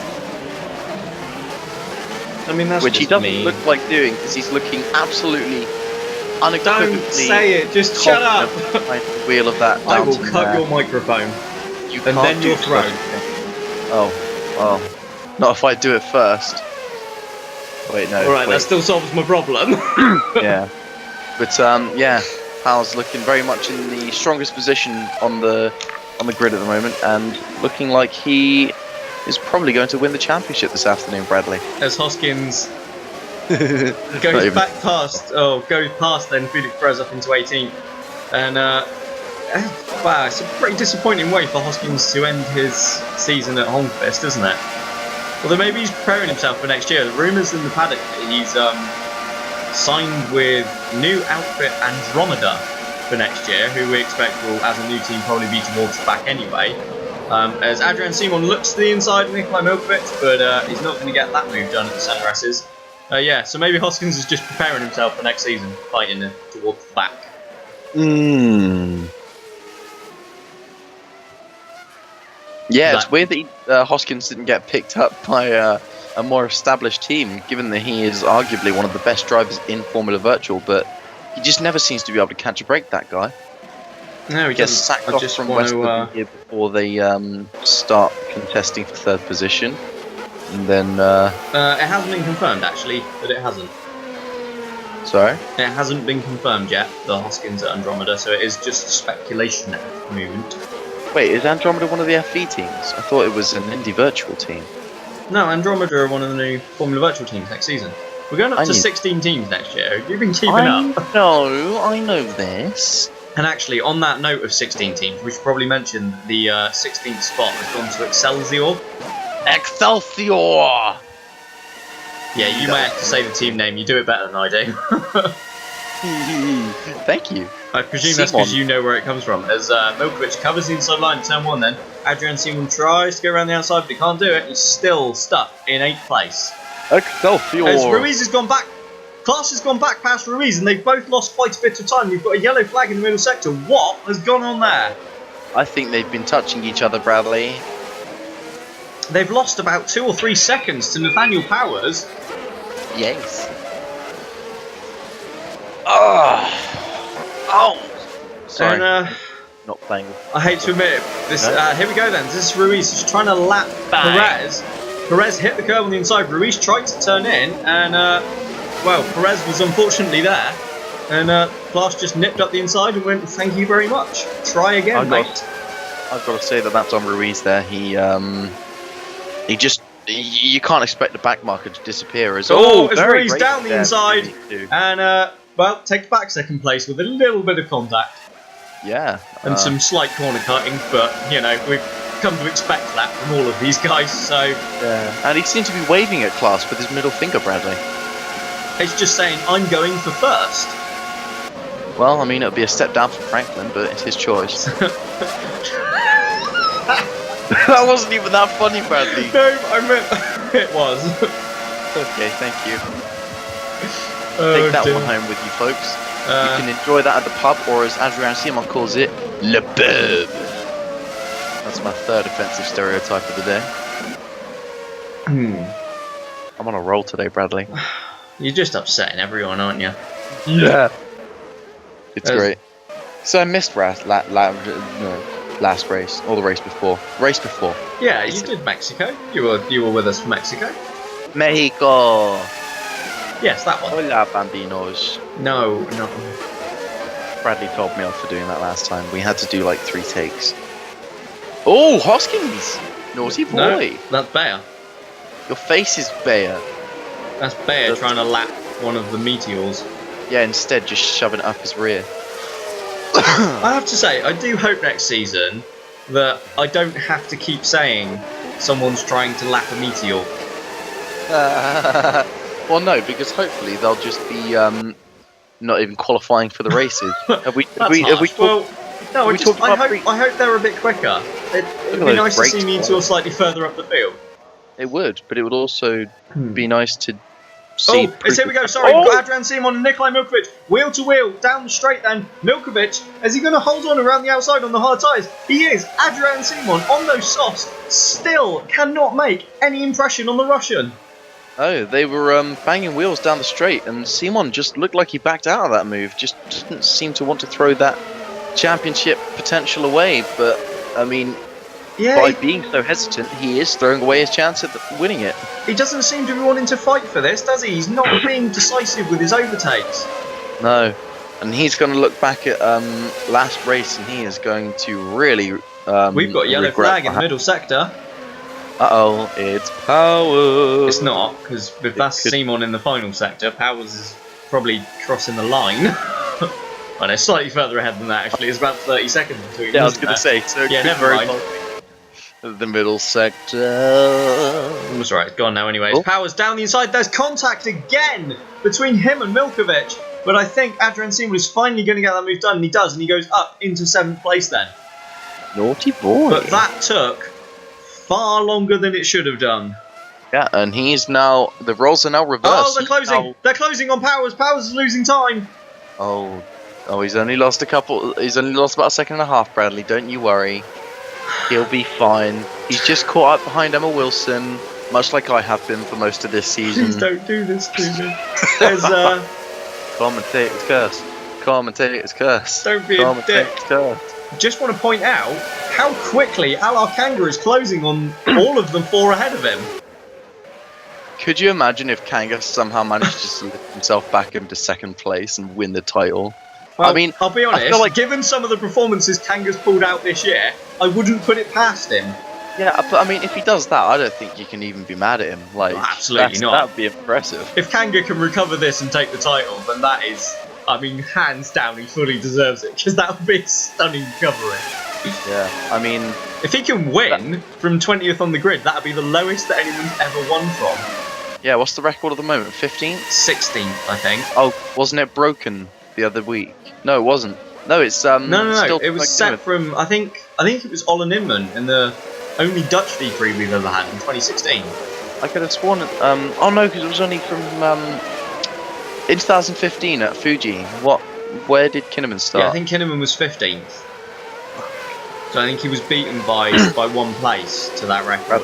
I mean, that's Which he just doesn't mean. look like doing, because he's looking absolutely unequivocally... Don't say it, just shut up! behind the wheel of that I will Downton cut there. your microphone. You and can't then do your it. throat. Oh. Not if I do it first. Wait, no. Alright, wait. that still solves my problem. Yeah. But, yeah, Powers looking very much in the strongest position on the grid at the moment, and looking like he is probably going to win the championship this afternoon, Bradley. As Hoskins goes past then Felix Perez up into 18th. And, wow, it's a pretty disappointing way for Hoskins to end his season at Holmqvist, isn't it? Although maybe he's preparing himself for next year. The rumours in the paddock that he's signed with new outfit Andromeda for next year, who we expect will, as a new team, probably be towards the back anyway. As Adrian Simon looks to the inside of Nikolai Milkovic, but he's not going to get that move done at the centre S's. Yeah, so maybe Hoskins is just preparing himself for next season, fighting towards the back. Yeah, it's weird that Hoskins didn't get picked up by a more established team, given that he is arguably one of the best drivers in Formula Virtual, but he just never seems to be able to catch a break, that guy. No, he gets doesn't. sacked off from Westwood the year before they start contesting for third position. And then... it hasn't been confirmed, actually, but it hasn't. Sorry? It hasn't been confirmed yet, the Hoskins at Andromeda, so it is just speculation at the moment. Wait, is Andromeda one of the FV teams? I thought it was an Indy Virtual team. No, Andromeda are one of the new Formula Virtual teams next season. We're going up to 16 teams next year. You've been keeping up. No, I know this. And actually, on that note of 16 teams, we should probably mention the 16th spot has gone to Excelsior. Excelsior! Yeah, you may have to say the team name. You do it better than I do. Thank you. I presume that's because you know where it comes from. As Milkovic covers the inside line in turn 1 then, Adrian Simon tries to go around the outside, but he can't do it. He's still stuck in 8th place. Excelsior! As Ruiz has gone back, Klaas has gone back past Ruiz, and they've both lost quite a bit of time. We've got a yellow flag in the middle sector. What has gone on there? I think they've been touching each other, Bradley. They've lost about 2 or 3 seconds to Nathaniel Powers. Yes. Oh! Sorry. And, not playing. I hate to admit it. This, here we go then. This is Ruiz just trying to lap Perez. Perez hit the curb on the inside. Ruiz tried to turn in, and well, Perez was unfortunately there. And Klaas just nipped up the inside and went, "Thank you very much. Try again, mate." I've got to say that's on Ruiz there. He just you can't expect the back marker to disappear as as Ruiz down the inside and well, takes back second place with a little bit of contact. Yeah. And some slight corner cutting, but you know, we've come to expect that from all of these guys, so yeah. And he seemed to be waving at Klaas with his middle finger, Bradley. It's just saying, I'm going for first. Well, I mean, it'll be a step down from Franklin, but it's his choice. That wasn't even that funny, Bradley. No, I meant it was. Okay, thank you. Take that one home with you, folks. You can enjoy that at the pub, or as Adrian Simon calls it, le pub. That's my third offensive stereotype of the day. I'm on a roll today, Bradley. You're just upsetting everyone, aren't you? Yeah. It's great. So I missed last race, or the race before. Yeah, you did Mexico. You were with us for Mexico. Mexico. Yes, that one. Hola, bambinos. No. Bradley told me off for doing that last time. We had to do like 3 takes. Oh, Hoskins! Naughty boy. No, that's Bayer. Your face is Bayer. That's Bayer trying to lap one of the meteors. Yeah, instead just shoving it up his rear. I have to say, I do hope next season that I don't have to keep saying someone's trying to lap a meteor. Well, no, because hopefully they'll just be not even qualifying for the races. I hope they're a bit quicker. It'd be nice to see meteor slightly further up the field. It would, but it would also be nice to see... Here we go, sorry. We've got Adrian Simon and Nikolai Milkovic. Wheel to wheel, down the straight then. Milkovic, is he going to hold on around the outside on the hard tyres? He is. Adrian Simon, on those softs, still cannot make any impression on the Russian. Oh, they were banging wheels down the straight, and Simon just looked like he backed out of that move. Just didn't seem to want to throw that championship potential away, but, I mean... Yeah, by being so hesitant, he is throwing away his chance at winning it. He doesn't seem to be wanting to fight for this, does he? He's not being decisive with his overtakes. No, and he's going to look back at last race, and he is going to really we've got a yellow flag in the middle sector. Uh-oh, it's Power. It's not, because if that's Simon in the final sector, Powers is probably crossing the line. Well, they're slightly further ahead than that, actually. It's about 30 seconds between. Yeah, I was going to say. So yeah, never mind. The middle sector. That's right, it's gone now anyway. It's Powers down the inside. There's contact again between him and Milkovic. But I think Adrian Simon is finally going to get that move done, and he does, and he goes up into 7th place then. Naughty boy. But that took far longer than it should have done. Yeah, and he's now... The roles are now reversed. Oh, they're closing. They're closing on Powers. Powers is losing time. Oh, he's only lost a couple... He's only lost about a second and a half, Bradley. Don't you worry. He'll be fine. He's just caught up behind Emma Wilson, much like I have been for most of this season. Please don't do this to me. There's Commentator's curse. Commentator's curse. Don't be a dick. Curse. Just want to point out how quickly Alar Kanga is closing on all of them 4 ahead of him. Could you imagine if Kanga somehow managed to slip himself back into 2nd place and win the title? Well, I mean, I'll be honest, I feel like... given some of the performances Kanga's pulled out this year, I wouldn't put it past him. Yeah, but I mean, if he does that, I don't think you can even be mad at him. Like, well, absolutely not. That would be impressive. If Kanga can recover this and take the title, then that is, I mean, hands down, he fully deserves it, because that would be a stunning recovery. Yeah, I mean... If he can win from 20th on the grid, that would be the lowest that anyone's ever won from. Yeah, what's the record at the moment? 15th? 16th, I think. Oh, wasn't it broken the other week? No, it wasn't. No, it's No. Still it was set from I think it was Olen Inman in the only Dutch V-Prix we've ever had in 2016. I could have sworn. Oh no, because it was only from in 2015 at Fuji. Where did Kinnaman start? Yeah, I think Kinnaman was 15th. So I think he was beaten by 1 place to that record.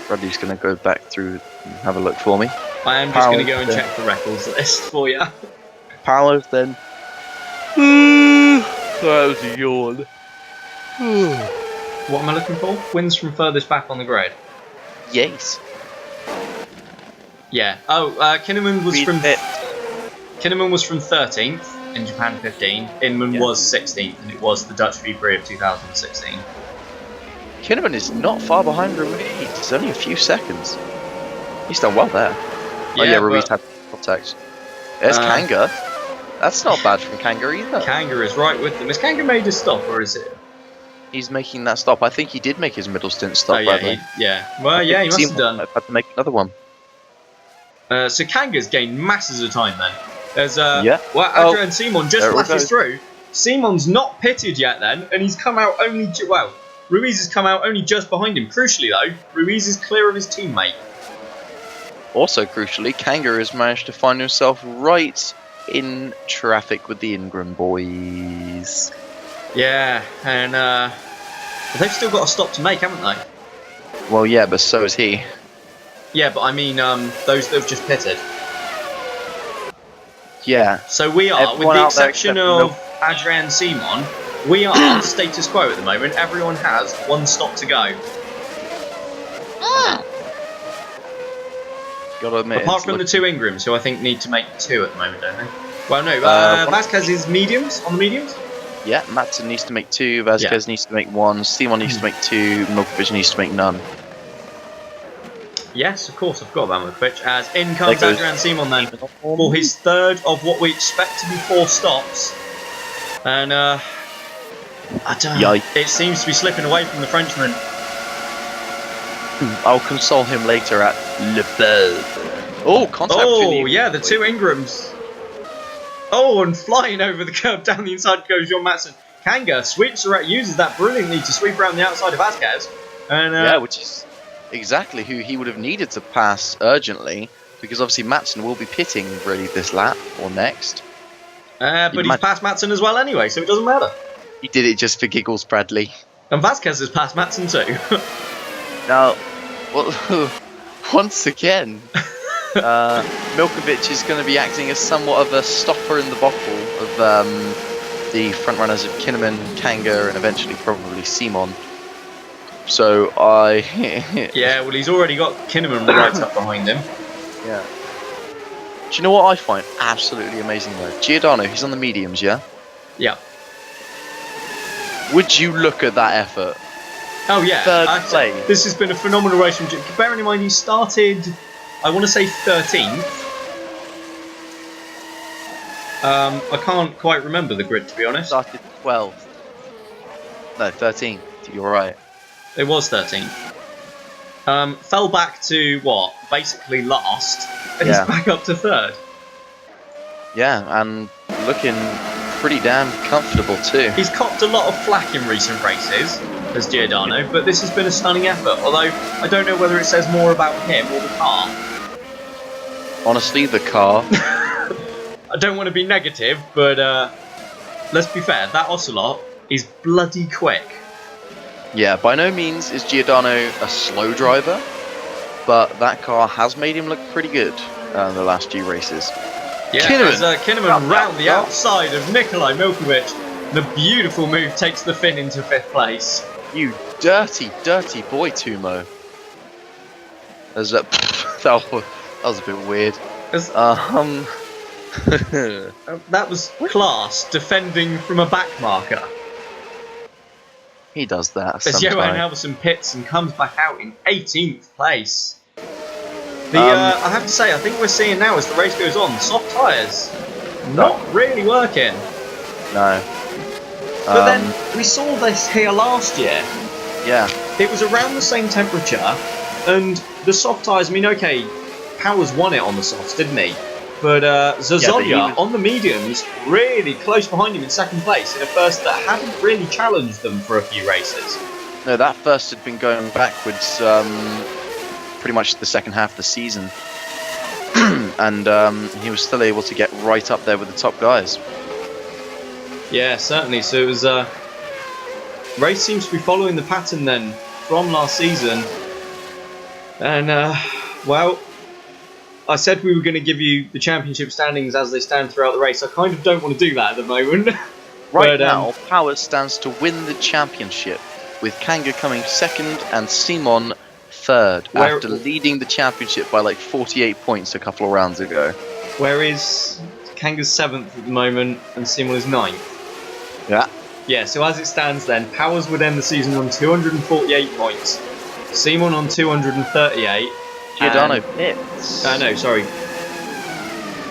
Bradley's going to go back through and have a look for me. I am just going to go and check the records list for you. Powers then. That was a yawn. What am I looking for? Wins from furthest back on the grid. Yes. Yeah. Oh, Kinnaman was from 13th in Japan 15. Inman was 16th, and it was the Dutch V-Prix of 2016. Kinnaman is not far behind Ruiz. It's only a few seconds. He's done well there. Yeah, Ruiz had contact. There's Kanga. That's not bad from Kanga either. Kanga is right with them. Is Kanga made a stop, or is it? He's making that stop. I think he did make his middle stint stop. Oh, yeah, Well, yeah, he must have done. I've had to make another one. So Kanga's gained masses of time then. There's well, Adrian Simon just flashes through. Simon's not pitted yet then, and he's come out only Ruiz has come out only just behind him. Crucially though, Ruiz is clear of his teammate. Also crucially, Kanga has managed to find himself right in traffic with the Ingram boys. Yeah, and they've still got a stop to make, haven't they? Well, yeah, but so is he. Yeah, but I mean, those that have just pitted. Yeah. So we are, with the exception of Adrian Simon, we are status quo at the moment. Everyone has 1 stop to go. Gotta admit, apart from the 2 Ingrams, who I think need to make 2 at the moment, don't they? Well, no, Vasquez is mediums, on the mediums? Yeah, Matson needs to make 2, Vasquez needs to make 1, Simon needs to make 2, Milkovic needs to make none. Yes, of course, I've got about Milkovic. As in comes Adrian Simon then, for his 3rd of what we expect to be 4 stops. And, I don't know, it seems to be slipping away from the Frenchman. I'll console him later at Le Beurre. Oh, contact. Oh, yeah, the 2 Ingrams. Oh, and flying over the curb down the inside goes John Matson. Kanga uses that brilliantly to sweep around the outside of Vasquez. And, which is exactly who he would have needed to pass urgently, because obviously Matson will be pitting ready this lap or next. But he's passed Matson as well anyway, so it doesn't matter. He did it just for giggles, Bradley. And Vasquez has passed Matson too. Now, well, once again, Milkovic is going to be acting as somewhat of a stopper in the bottle of the front runners of Kinnaman, Kanga, and eventually probably Simon. So yeah, well, he's already got Kinnaman right up behind him. Yeah. Do you know what I find absolutely amazing though? Giordano, he's on the mediums, yeah? Yeah. Would you look at that effort? Oh yeah, Third place. This has been a phenomenal race from Jim. Bearing in mind he started, I want to say 13th. I can't quite remember the grid, to be honest. Started 12th. No, 13th. You're right. It was 13th. Fell back to what? Basically last, and he's back up to 3rd. Yeah, and looking pretty damn comfortable too. He's copped a lot of flack in recent races as Giordano, but this has been a stunning effort. Although I don't know whether it says more about him or the car. Honestly, the car. I don't want to be negative, but let's be fair. That Ocelot is bloody quick. Yeah, by no means is Giordano a slow driver, but that car has made him look pretty good in the last few races. Yeah, Kinnaman round the outside of Nikolai Milkovic. The beautiful move takes the Finn into 5th place. You dirty, dirty boy, Tumo. That was a bit weird. That was class, defending from a back marker. He does that as sometimes. Johan Halverson pits and comes back out in 18th place. I have to say, I think we're seeing now as the race goes on, soft tyres not really working. No. But then we saw this here last year. Yeah. It was around the same temperature, and the soft tyres, I mean, okay, Powers won it on the softs, didn't he? But Zazolia on the mediums, really close behind him in 2nd place in a first that hadn't really challenged them for a few races. No, that first had been going backwards pretty much the second half of the season. And he was still able to get right up there with the top guys. Yeah, certainly. So it was race seems to be following the pattern then from last season. And, well, I said we were going to give you the championship standings as they stand throughout the race. I kind of don't want to do that at the moment. Right now, Powers stands to win the championship, with Kanga coming 2nd and Simon 3rd, after leading the championship by like 48 points a couple of rounds ago. Where is Kanga's 7th at the moment and Simon is 9th? Yeah. Yeah, so as it stands then, Powers would end the season on 248 points. Simon on 238. Giordano pits. No, sorry.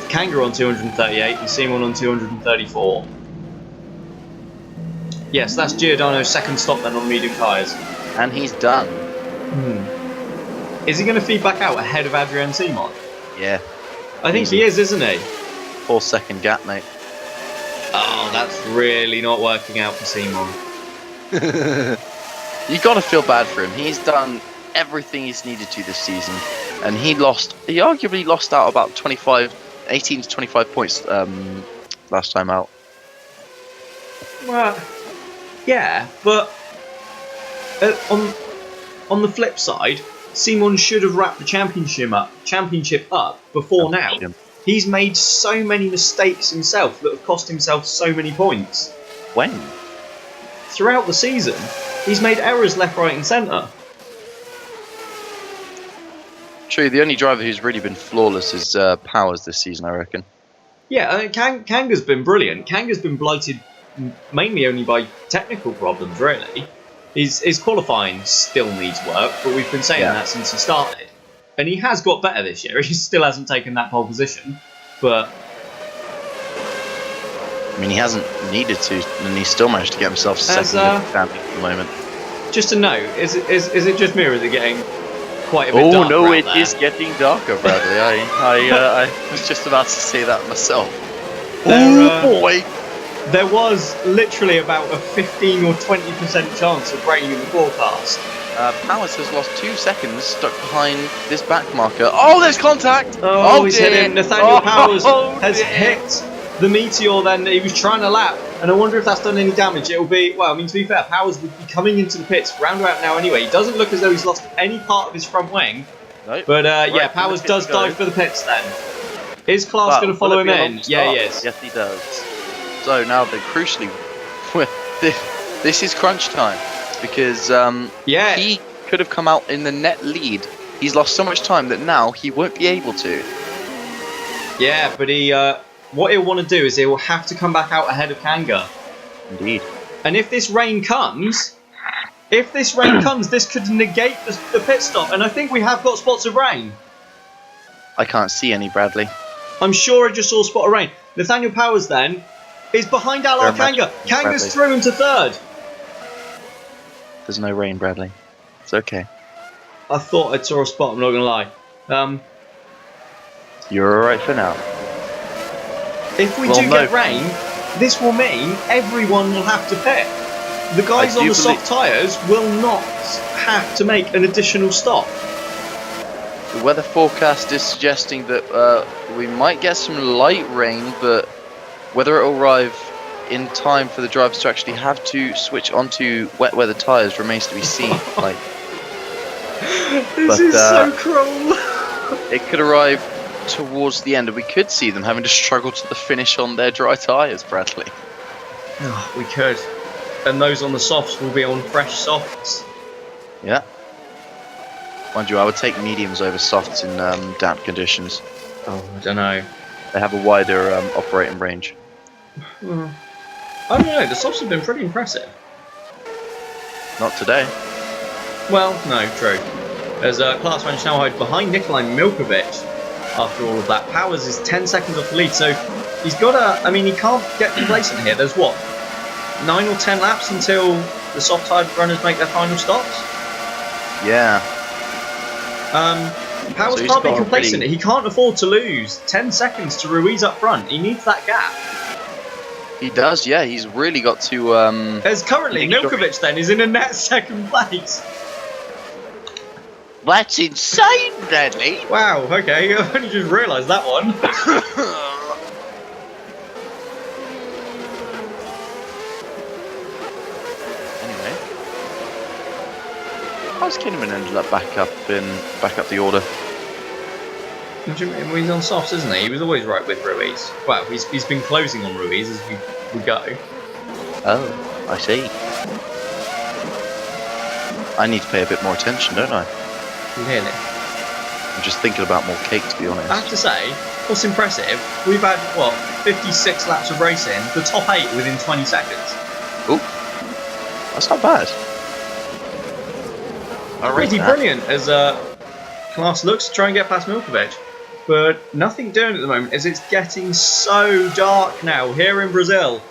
Kanga on 238 and Simon on 234. Yes, that's Giordano's 2nd stop then on medium tyres. And he's done. Is he going to feed back out ahead of Adrian Simon? Yeah. I think he is, isn't he? 4-second gap, mate. Oh, that's really not working out for Simon. You got to feel bad for him. He's done everything he's needed to this season, and he arguably lost out about 18 to 25 points last time out. Well, yeah, but on the flip side, Simon should have wrapped the championship up before now. He's made so many mistakes himself that have cost himself so many points. When? Throughout the season, he's made errors left, right and centre. True, the only driver who's really been flawless is Powers this season, I reckon. Yeah, I mean, Kanga's been brilliant. Kanga's been blighted mainly only by technical problems, really. His qualifying still needs work, but we've been saying that since he started. And he has got better this year. He still hasn't taken that pole position, but... I mean, he hasn't needed to, and he still managed to get himself 2nd in the standing at the moment. Just to note, is it just me, or is it getting quite a bit darker? Oh no, it there? is getting darker, Bradley. I was just about to say that myself. Boy! There was literally about a 15 or 20% chance of rain in the forecast. Powers has lost 2 seconds stuck behind this back marker. Oh, there's contact! Oh, he's hit him. Nathaniel Powers has hit the Meteor then. He was trying to lap, and I wonder if that's done any damage. It'll be, well, I mean, to be fair, Powers would be coming into the pits roundabout now anyway. He doesn't look as though he's lost any part of his front wing. Nope. But yeah, Powers does dive for the pits then. Is Klaas going to follow him in? Yeah, he is. Yes, he does. So now, crucially, this is crunch time, because he could have come out in the net lead. He's lost so much time that now he won't be able to. Yeah, but what he'll want to do is he will have to come back out ahead of Kanga. Indeed. And if this rain comes, If this rain comes, this could negate the pit stop, and I think we have got spots of rain. I can't see any, Bradley. I'm sure I just saw a spot of rain. Nathaniel Powers then is behind Alar Kanga. Kanga's through into third. There's no rain, Bradley. It's okay. I thought I saw a spot, I'm not going to lie. You're alright for now. If we do get rain, this will mean everyone will have to pit. The guys on the soft tyres will not have to make an additional stop. The weather forecast is suggesting that we might get some light rain, but whether it will arrive in time for the drivers to actually have to switch onto wet weather tyres remains to be seen. This is so cruel. It could arrive towards the end, and we could see them having to struggle to the finish on their dry tyres, Bradley. Oh, we could. And those on the softs will be on fresh softs. Yeah. Mind you, I would take mediums over softs in damp conditions. Oh, I don't know. They have a wider operating range. I don't know, the softs have been pretty impressive. Not today. Well, no, true. There's Klaas van Snelheid behind Nikolai Milkovic after all of that. Powers is 10 seconds off the lead, so he's got a... I mean, he can't get complacent here. There's what? 9 or 10 laps until the soft-tyred runners make their final stops? Yeah. Powers can't be complacent. He can't afford to lose 10 seconds to Ruiz up front. He needs that gap. He does, yeah. He's really got to... As currently, Milkovic then is in a net second place. That's insane, Bradley. Wow, okay. I only just realised that one. Anyway. How's Kinnaman ended up back up the order? Well, he's on softs, isn't he? He was always right with Ruiz. Well, he's been closing on Ruiz as we go. Oh, I see. I need to pay a bit more attention, don't I? Really? I'm just thinking about more cake, to be honest. I have to say, what's impressive, we've had, 56 laps of racing, the top 8 within 20 seconds. Ooh, that's not bad. Pretty brilliant as Klaas looks to try and get past Milkovic. But nothing doing at the moment as it's getting so dark now here in Brazil.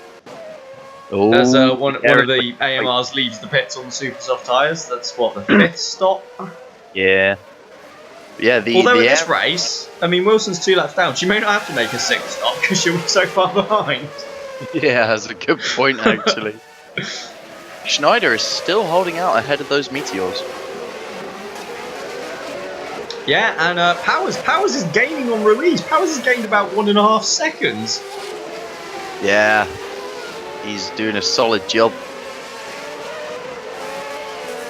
Ooh, as one of the AMRs leaves the pits on the super soft tyres. That's what, the 5th stop? Yeah. Yeah, Although in this race, I mean, Wilson's 2 laps down. She may not have to make a 6th stop because she'll be so far behind. Yeah, that's a good point, actually. Schneider is still holding out ahead of those Meteors. Yeah, and Powers is gaining on Ruiz. Powers has gained about 1.5 seconds. Yeah, he's doing a solid job.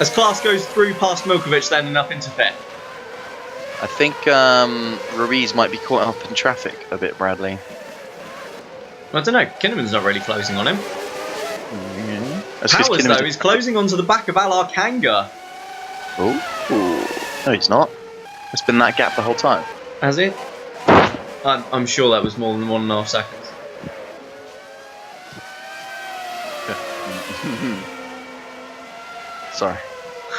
As Klaas goes through past Milkovic then and up into 5th. I think Ruiz might be caught up in traffic a bit, Bradley. I don't know, Kinnaman's not really closing on him. Mm-hmm. Powers, though, is closing onto the back of Alar Kanga. Oh, no, he's not. It's been that gap the whole time. Has it? I'm sure that was more than 1.5 seconds. Sorry.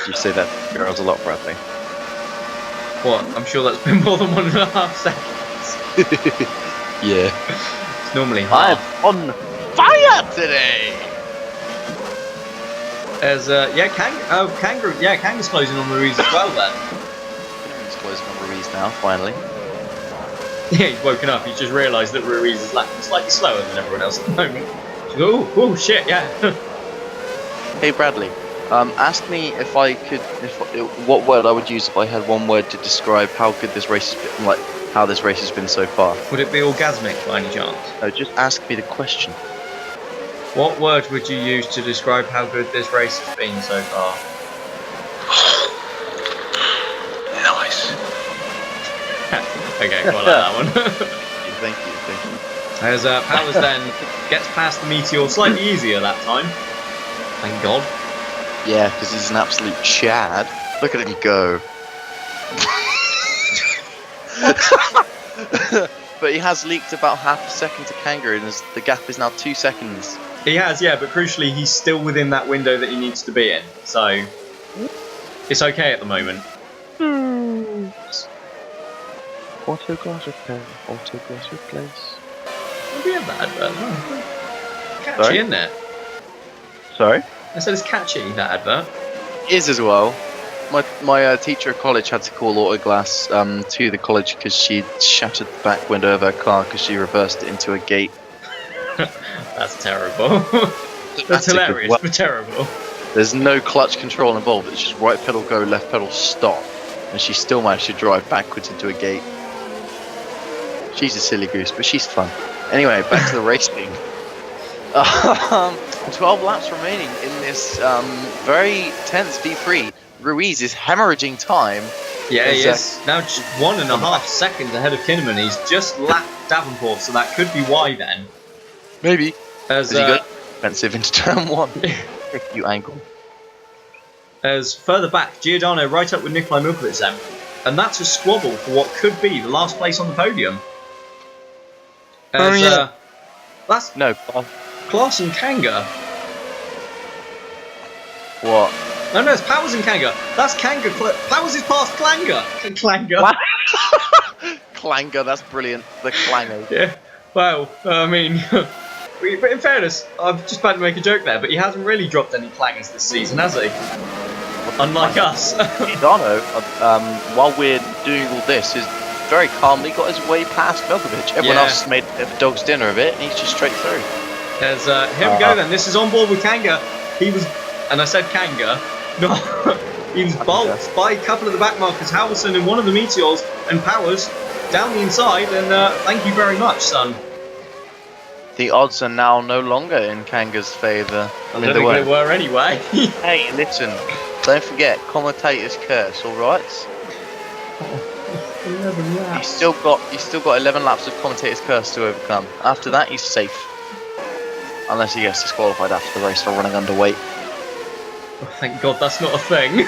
You say that girls a lot, Bradley. What? I'm sure that's been more than 1.5 seconds. Yeah. It's normally half. I'm on fire today! As Kanga's closing on Ruiz as well then. He's closing on Ruiz now, finally. Yeah, he's woken up. He's just realised that Ruiz is lapping slightly slower than everyone else at the moment. Oh shit, yeah. Hey Bradley, ask me if I could, what word I would use if I had one word to describe how good this race has been, like how this race has been so far. Would it be orgasmic by any chance? No, just ask me the question. What word would you use to describe how good this race has been so far? Nice. Okay, well, I like that one. Thank you. As Powers then gets past the Meteor slightly easier that time. Thank God. Yeah, because he's an absolute Chad. Look at him go. But he has leaked about half a second to Kanga, and the gap is now 2 seconds He has, yeah, but crucially, he's still within that window that he needs to be in. So, it's okay at the moment. Autoglass repair, autoglass replace. We have that advert. Catchy, Sorry? isn't it? Sorry? I said it's catchy, that advert. Is as well. My teacher at college had to call Autoglass to the college because she shattered the back window of her car because she reversed it into a gate. That's terrible. That's hilarious, but terrible. There's no clutch control involved. It's just right pedal go, left pedal stop, and she still managed to drive backwards into a gate. She's a silly goose, but she's fun. Anyway, back to the racing. 12 laps remaining in this very tense V-Prix. Ruiz is hemorrhaging time. Yeah, he is. Now just 1.5 seconds ahead of Kinnaman. He's just lapped Davenport, so that could be why then. Maybe. As he got defensive into turn 1. You angle. As further back, Giordano right up with Nikolai Milkovic then. And that's a squabble for what could be the last place on the podium. As, that's Klaas and Kanga. What? No, it's Powers and Kanga. That's Kanga. Powers is past Klanger. Klanger. Klanger, that's brilliant. The clanger. Yeah. Well, I mean, but in fairness, I'm just about to make a joke there, but he hasn't really dropped any clangers this season, has he? Unlike us. Giordano, while we're doing all this, is very calmly got his way past Milkovic. Everyone else has made a dog's dinner of it, and he's just straight through. As, here we go then. This is on board with Kanga. He was, and I said Kanga. No, he was bulked by a couple of the back markers, Halverson and one of the Meteors, and Powers down the inside, and thank you very much, son. The odds are now no longer in Kanga's favour. I don't think they were anyway. Hey, listen, don't forget, commentator's curse, alright? 11 laps. He's still got 11 laps of commentator's curse to overcome. After that, he's safe. Unless he gets disqualified after the race for running underweight. Oh, thank God that's not a thing.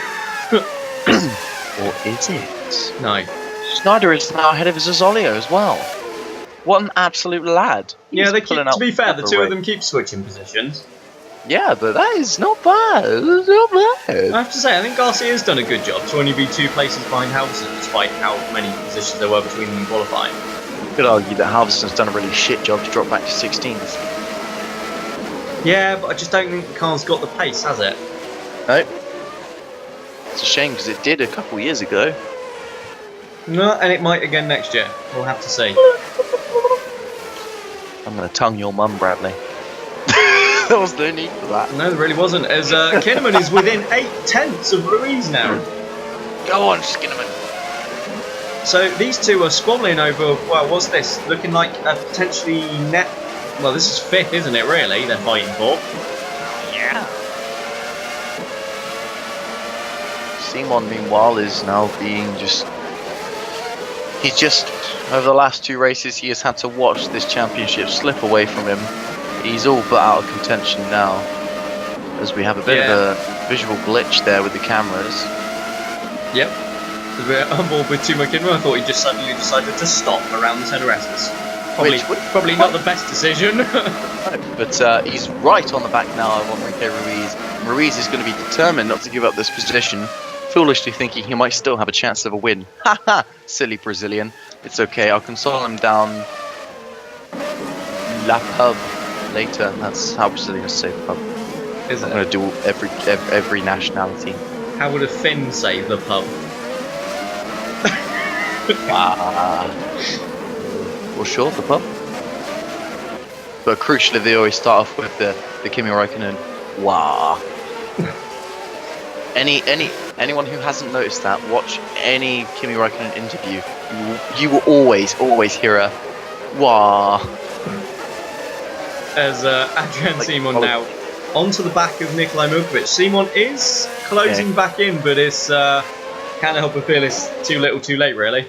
Or is it? No. Schneider is now ahead of Zazzolio as well. What an absolute lad. Yeah, they keep, to be fair, the two of them keep switching positions. Yeah, but that is not bad. It's not bad. I have to say, I think Garcia's done a good job to only be 2 places behind Halverson, despite how many positions there were between them in qualifying. You could argue that Halverson's done a really shit job to drop back to 16th. Yeah, but I just don't think the car's got the pace, has it? No. It's a shame because it did a couple years ago. No, and it might again next year. We'll have to see. I'm going to tongue your mum, Bradley. There was no need for that. No, there really wasn't. As Kinnaman is within 8/10 of Ruiz now. Go on, Skinnaman. So these two are squabbling over, well, what's this? Looking like a potentially net... Well, this is 5th, isn't it, really, they're fighting for? Yeah. Simon, meanwhile, is now being He's just, over the last 2 races, he has had to watch this championship slip away from him. He's all but out of contention now, as we have a bit of a visual glitch there with the cameras. Yep. Because we're on board with Timo Kinnaman. I thought he just suddenly decided to stop around the centre S's. Probably not the best decision. But he's right on the back now of Enrique Ruiz. Ruiz is going to be determined not to give up this position, foolishly thinking he might still have a chance of a win. Haha, silly Brazilian. It's okay, I'll console him down La Pub later. That's how Brazilians say pub. Is I'm it? going to do every nationality. How would a Finn say the pub? Well, sure, the pub. But crucially, they always start off with the Kimi Räikkönen. Wow. Anyone who hasn't noticed that, watch any Kimi Räikkönen interview. You will always hear a wah. As Adrian Simon now onto the back of Nikolai Milkovic. Simon is closing back in, but it's can't help but feel it's too little, too late, really.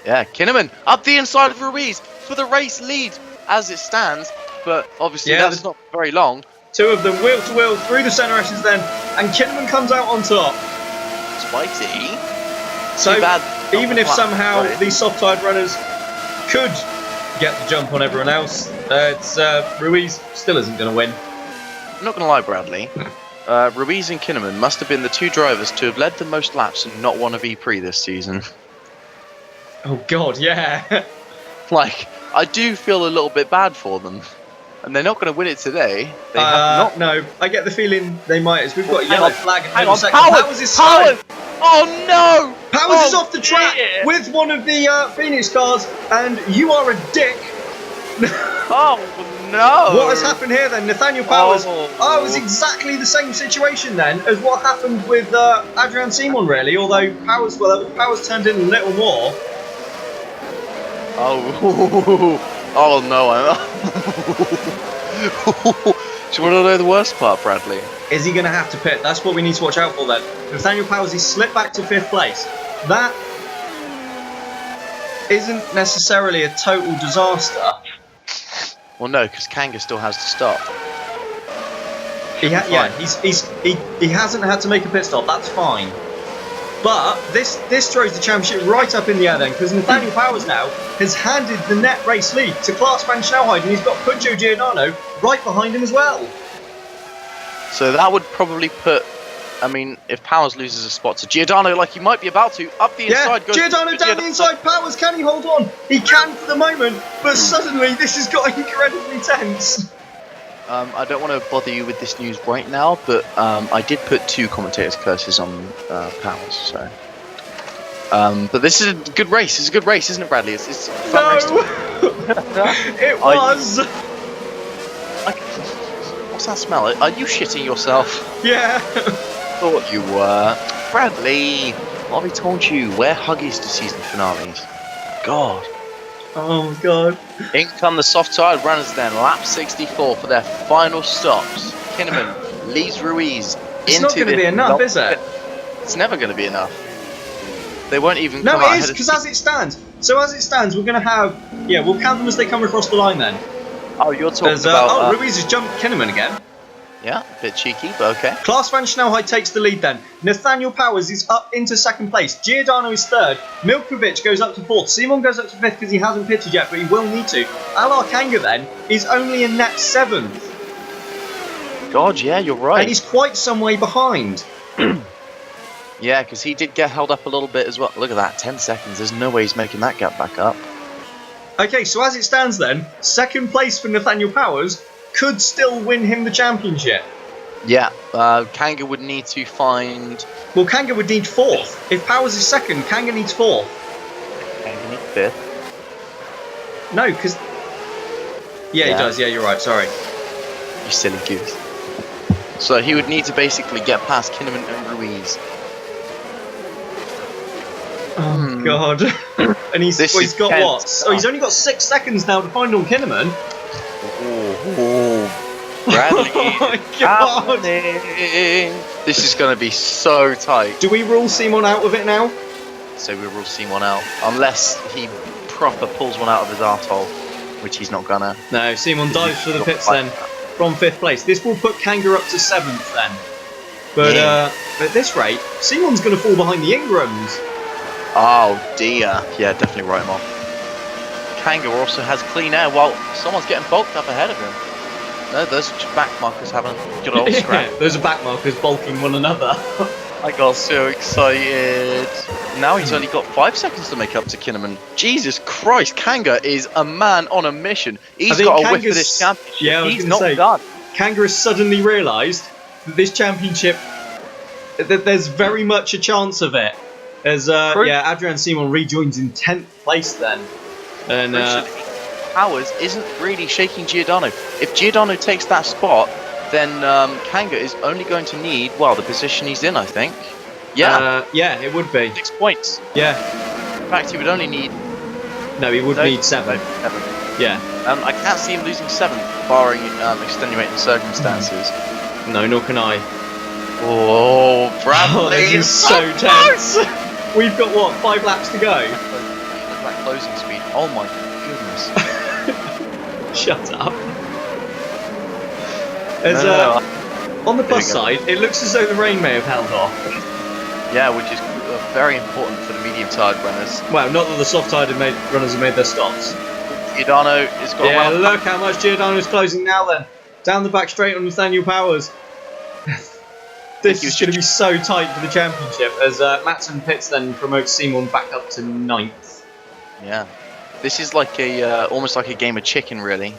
Yeah, Kinnaman up the inside of Ruiz for the race lead as it stands, but obviously that's not very long. 2 of them wheel to wheel through the centre S's then, and Kinnaman comes out on top. Spicy. So Too bad. Even if somehow these soft-tide runners could get the jump on everyone else, it's Ruiz still isn't going to win. I'm not going to lie, Bradley. Ruiz and Kinnaman must have been the two drivers to have led the most laps and not won a V-Prix this season. Oh God, yeah. Like, I do feel a little bit bad for them. And they're not going to win it today. They have not. No, I get the feeling they might. As we've got a yellow flag. Hang on, Powers is slide. Oh no! Powers is off the track with one of the Phoenix cars, and you are a dick. Oh no! What has happened here then? Nathaniel Powers. Oh, it was exactly the same situation then as what happened with Adrian Simon, really. Although Powers turned in a little more. Oh no! Do you want to know the worst part, Bradley? Is he going to have to pit? That's what we need to watch out for then. Nathaniel Powers, he slipped back to 5th place. That isn't necessarily a total disaster. Well, no, because Kanga still has to stop. He hasn't had to make a pit stop. That's fine. But this throws the championship right up in the air then, because Nathaniel Powers now has handed the net race lead to Klaas van Snelheid, and he's got Punjo Giordano right behind him as well. So that would probably put, I mean, if Powers loses a spot to Giordano, like he might be about to, up the inside goes... Giordano down the inside, Powers, can he hold on? He can for the moment, but suddenly this has got incredibly tense. I don't want to bother you with this news right now, but I did put 2 commentators' curses on Powers, so... but this is a good race. It's a good race, isn't it, Bradley? It's a fun race to It was! What's that smell? Are you shitting yourself? Yeah. Thought you were. Bradley, what have I told you? Wear Huggies to season finales. God. Oh, God. In come the soft-tired runners then. Lap 64 for their final stops. Kinnaman leads Ruiz It's not going to be enough, is it? It's never going to be enough. They won't even No, come out it is, ahead of because as it stands. So as it stands, we're going to have... Yeah, we'll count them as they come across the line then. Oh, you're talking about... Ruiz has jumped Kinnaman again. Yeah, a bit cheeky, but okay. Klaas van Snelheid takes the lead then. Nathaniel Powers is up into 2nd place. Giordano is 3rd. Milkovic goes up to 4th. Simon goes up to 5th because he hasn't pitted yet, but he will need to. Alar Kanga then is only in net 7th. God, yeah, you're right. And he's quite some way behind. Yeah, because he did get held up a little bit as well. Look at that, 10 seconds. There's no way he's making that gap back up. Okay, so as it stands then, 2nd place for Nathaniel Powers could still win him the championship. Yeah, Kanga would need to find... Well, Kanga would need 4th. If Powers is 2nd, Kanga needs 4th. Kanga needs 5th. No, because... Yeah, he does. Yeah, you're right. Sorry. You silly goose. So he would need to basically get past Kinnaman and Ruiz. Oh, God. And he's got tense. what? Oh, he's only got 6 seconds now to find on Kinnaman. Oh, Bradley. Oh my God. This is going to be so tight. Do we rule Simon out of it now? So we rule Simon out. Unless he proper pulls one out of his arsehole, which he's not gonna. No, Simon dives for the pits then from 5th place. This will put Kanga up to 7th then. But at this rate, Simon's going to fall behind the Ingrams. Oh dear. Yeah, definitely write him off. Kanga also has clean air while someone's getting bulked up ahead of him. No, those back markers having a good old scrap. Yeah, those are back markers bulking one another. I got so excited. Now he's only got 5 seconds to make up to Kinnaman. Jesus Christ, Kanga is a man on a mission. He's got a whiff of this championship. Yeah, he's not done. Kanga has suddenly realised that this championship, that there's very much a chance of it. As Adrian Simon rejoins in 10th place then. And Powers isn't really shaking Giordano. If Giordano takes that spot, then Kanga is only going to need, well, the position he's in, I think. Yeah. Yeah, it would be. 6 points. Yeah. In fact, he would only need... No, he would need 7. 7. Yeah. I can't see him losing 7th, barring extenuating circumstances. No, nor can I. Oh, Bradley! This is so tense. We've got, what, 5 laps to go? That closing speed. Oh my goodness. Shut up. On the plus side, it looks as though the rain may have held off. Yeah, which is very important for the medium-tired runners. Well, not that the soft-tired runners have made their stops. Giordano has got look how much Giordano's closing now then. Down the back straight on Nathaniel Powers. This is going to be so tight for the championship as Matson Pitts then promotes Simon back up to 9th. Yeah. This is like almost like a game of chicken, really.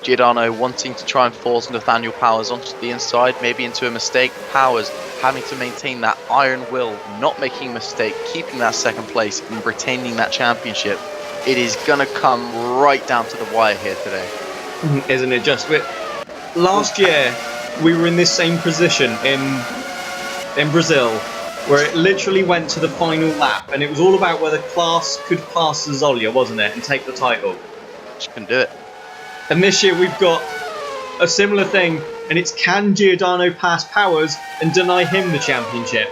Giordano wanting to try and force Nathaniel Powers onto the inside, maybe into a mistake. Powers having to maintain that iron will, not making a mistake, keeping that 2nd place and retaining that championship. It is going to come right down to the wire here today. Isn't it just? Last year, we were in this same position in Brazil, where it literally went to the final lap, and it was all about whether Klaas could pass Zolia, wasn't it, and take the title. She can do it. And this year we've got a similar thing, and it's can Giordano pass Powers and deny him the championship?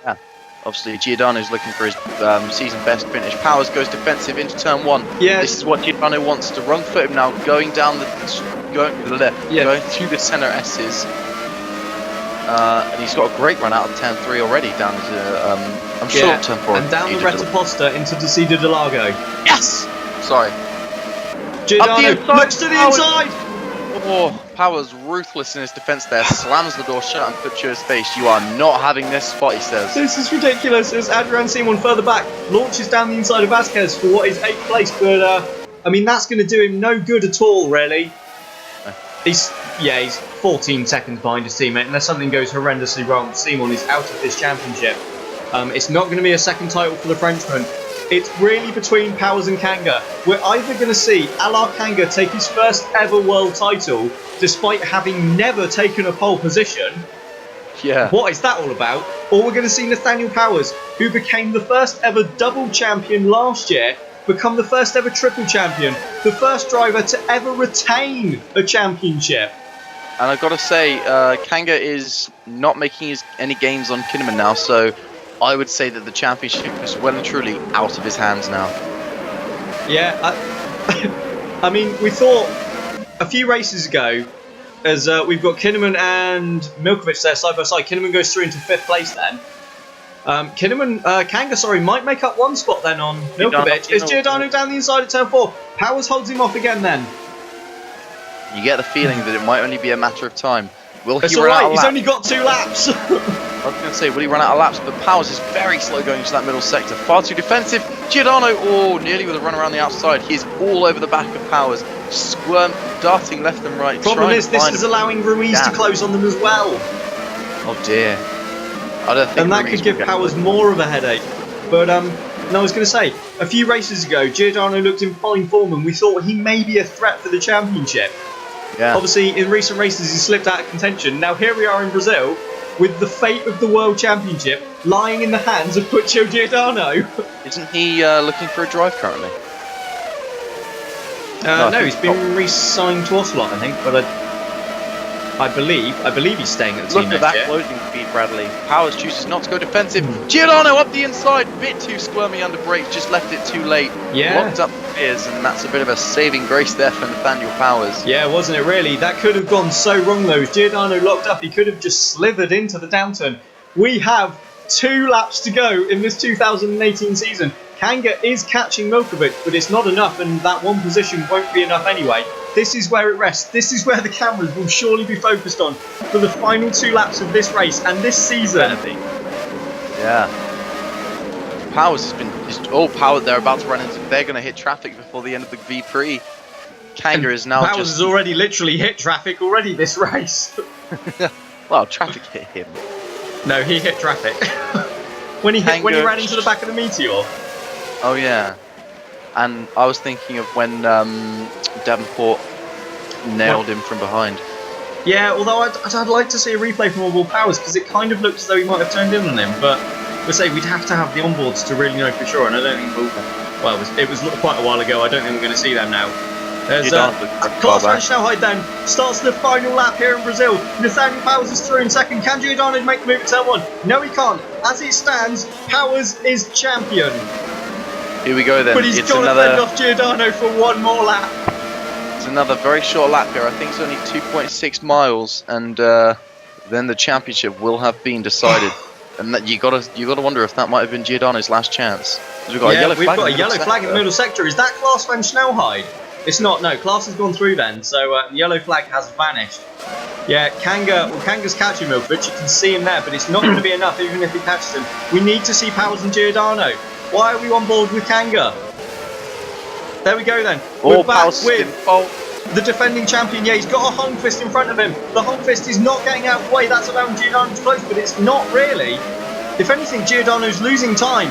Yeah. Obviously, Giordano's looking for his season best finish. Powers goes defensive into turn 1. Yeah. This is what Giordano wants, to run foot him now, going down going to the centre S's. And he's got a great run out of turn 3 already, down to I'm sure turn 4. And down the Retaposta into Descida de Largo. Yes! Sorry. Giordano looks to the inside! Oh, Powers ruthless in his defence there, slams the door shut and puts you in his face. You are not having this spot, he says. This is ridiculous as Adrian Simon further back launches down the inside of Vasquez for what is 8th place, but I mean that's going to do him no good at all, really. He's 14 seconds behind his teammate. Unless something goes horrendously wrong, Simon is out of this championship. It's not going to be a 2nd title for the Frenchman. It's really between Powers and Kanga. We're either going to see Alain Kanga take his 1st ever world title, despite having never taken a pole position. Yeah. What is that all about? Or we're going to see Nathaniel Powers, who became the 1st ever double champion last year, become the 1st ever triple champion, the 1st driver to ever retain a championship. And I've got to say, Kanga is not making any gains on Kinnaman now, so I would say that the championship is well and truly out of his hands now. Yeah, I mean, we thought a few races ago, as we've got Kinnaman and Milkovic there side by side. Kinnaman goes through into 5th place then. Kanga might make up one spot then on Milkovic. Is Giordano down the inside of turn 4? Powers holds him off again then. You get the feeling that it might only be a matter of time. Will he It's run out alright, of he's laps? only got 2 laps. I was going to say, will he run out of laps? But Powers is very slow going into that middle sector. Far too defensive. Giordano, nearly with a run around the outside. He is all over the back of Powers. Darting left and right. Problem is, this is allowing Ruiz to close on them as well. Oh dear. I don't think and that could give Powers more of a headache. But no, I was going to say, a few races ago, Giordano looked in fine form and we thought he may be a threat for the championship. Yeah. Obviously, in recent races, he slipped out of contention. Now here we are in Brazil, with the fate of the World Championship lying in the hands of Puccio Giordano. Isn't he looking for a drive currently? No, he's been re-signed to Ocelot, I think, but I believe he's staying at the team Look at next that year. closing speed, Bradley. Powers chooses not to go defensive. Giordano up the inside, bit too squirmy under brakes, just left it too late. Yeah. Locked up the rears, and that's a bit of a saving grace there for Nathaniel Powers. Yeah, wasn't it really? That could have gone so wrong though. As Giordano locked up, he could have just slithered into the Downton. We have 2 laps to go in this 2018 season. Kanga is catching Milkovic, but it's not enough, and that one position won't be enough anyway. This is where it rests. This is where the cameras will surely be focused on for the final 2 laps of this race and this season. Yeah. Powers has been... Powers, they're about to run into... They're going to hit traffic before the end of the V-Prix. Kanga is now Powers has already literally hit traffic already this race. Well, traffic hit him. No, he hit traffic. when he ran into the back of the Meteor. Oh yeah, and I was thinking of when Davenport nailed him from behind. Yeah, although I'd like to see a replay from onboard Powers because it kind of looked as though he might have turned in on him, but we'll say we'd have to have the onboards to really know for sure, and I don't think well, it was quite a while ago. I don't think we're going to see them now. There's Klaas van Snelheid then starts the final lap here in Brazil. Nathaniel Powers is through in second. Can Giordano make the move at turn 1? No, he can't. As it stands, Powers is champion. Here we go then. But he's got to fend off Giordano for one more lap. It's another very short lap here. I think it's only 2.6 miles, and then the championship will have been decided. And that you gotta wonder if that might have been Giordano's last chance. We've got a yellow flag. We've got a yellow flag in the middle sector. Is that Klaas van Snelheid? It's not. No, Class has gone through then, so the yellow flag has vanished. Yeah, Kanga's catching Milkovic. You can see him there, but it's not going to be enough even if he catches him. We need to see Powers and Giordano. Why are we on board with Kanga? There we go then. We're back with the defending champion. Yeah, he's got a Hung Fist in front of him. The Hung Fist is not getting out of the way. That's allowing Giordano's close, but it's not really. If anything, Giordano's losing time.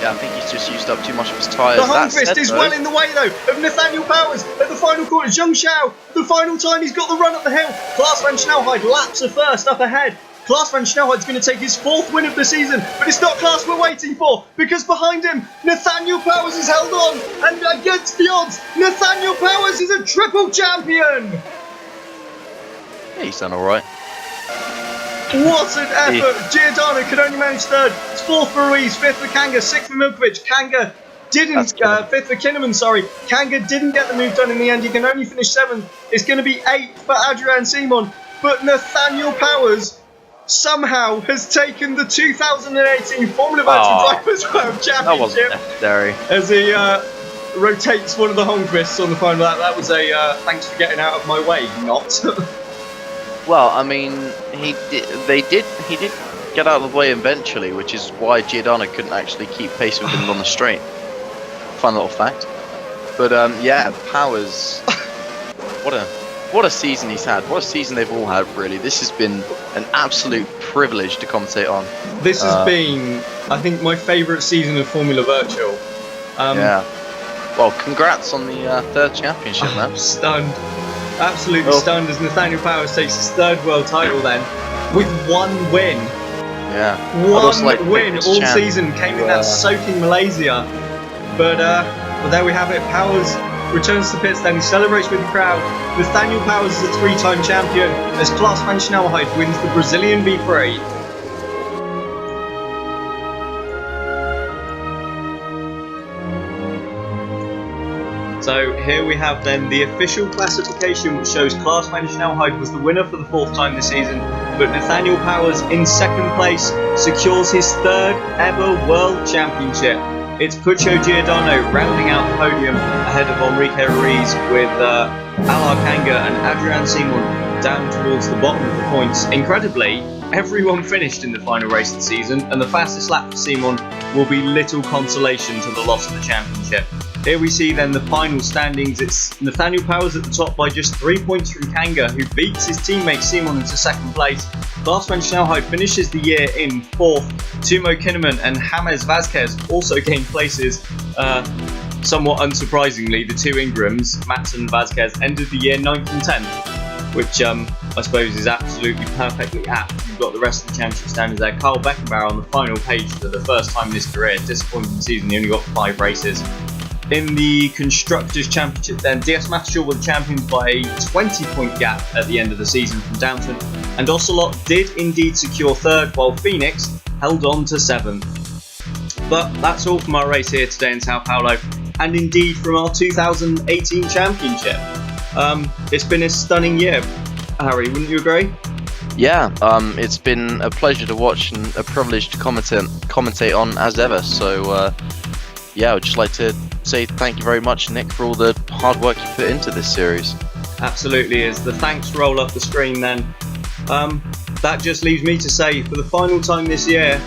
Yeah, I think he's just used up too much of his tyres. The Hung Fist is well in the way, though, of Nathaniel Powers at the final corner. Zheng Xiao, the final time, he's got the run up the hill. Klaas van Snelheid laps are first up ahead. Klaas van Snelheid's going to take his 4th win of the season, but it's not Klaas we're waiting for, because behind him, Nathaniel Powers is held on, and against the odds, Nathaniel Powers is a triple champion! Yeah, he's done alright. What an effort! Giordano could only manage 3rd. It's 4th for Ruiz, 5th for Kanga, 6th for Milkovic. Kanga didn't, 5th for Kinnaman, sorry. Kanga didn't get the move done in the end. He can only finish 7th. It's going to be 8th for Adrian Simon. But Nathaniel Powers somehow has taken the 2018 Formula Virtual Drivers World Championship. That wasn't necessary. As he rotates one of the Hongfists on the final lap. That was a thanks for getting out of my way, not. Well, I mean, he did get out of the way eventually, which is why Giordano couldn't actually keep pace with him on the straight. Fun little fact. But yeah, Powers. What a season he's had. What a season they've all had, really. This has been an absolute privilege to commentate on. This has been, I think, my favourite season of Formula Virtual. Yeah. Well, congrats on the 3rd championship, man. I'm stunned. Absolutely stunned as Nathaniel Powers takes his 3rd world title then, with 1 win. Yeah. One win all season came in that soaking Malaysia. But there we have it. Powers returns to pits, then he celebrates with the crowd. Nathaniel Powers is a 3-time champion as Klaas van Snelheid wins the Brazilian V-Prix. So here we have then the official classification, which shows Klaas van Snelheid was the winner for the 4th time this season, but Nathaniel Powers in 2nd place secures his 3rd ever World Championship. It's Puccio Giordano rounding out the podium ahead of Enrique Ruiz, with Alar Kanga and Adrian Simon down towards the bottom of the points. Incredibly, everyone finished in the final race of the season, and the fastest lap for Simon will be little consolation to the loss of the championship. Here we see then the final standings. It's Nathaniel Powers at the top by just 3 points from Kanga, who beats his teammate Simon into 2nd place. Klaas van Snelheid finishes the year in 4th. Timo Kinnaman and James Vazquez also gain places. Somewhat unsurprisingly, the 2 Ingrams, Mats and Vazquez, ended the year 9th and 10th, which I suppose is absolutely perfectly apt. You've got the rest of the championship standings there. Carl Beckenbauer on the final page for the first time in his career. Disappointing season, he only got 5 races. In the Constructors' Championship then, DS Mathershaw were the champions by a 20-point gap at the end of the season from Downton, and Ocelot did indeed secure 3rd, while Phoenix held on to 7th. But that's all from our race here today in Sao Paulo, and indeed from our 2018 Championship. It's been a stunning year, Harry, wouldn't you agree? Yeah, it's been a pleasure to watch and a privilege to commentate on as ever, so yeah, I would just like to say thank you very much, Nick, for all the hard work you put into this series. Absolutely is. The thanks roll up the screen then. That just leaves me to say, for the final time this year,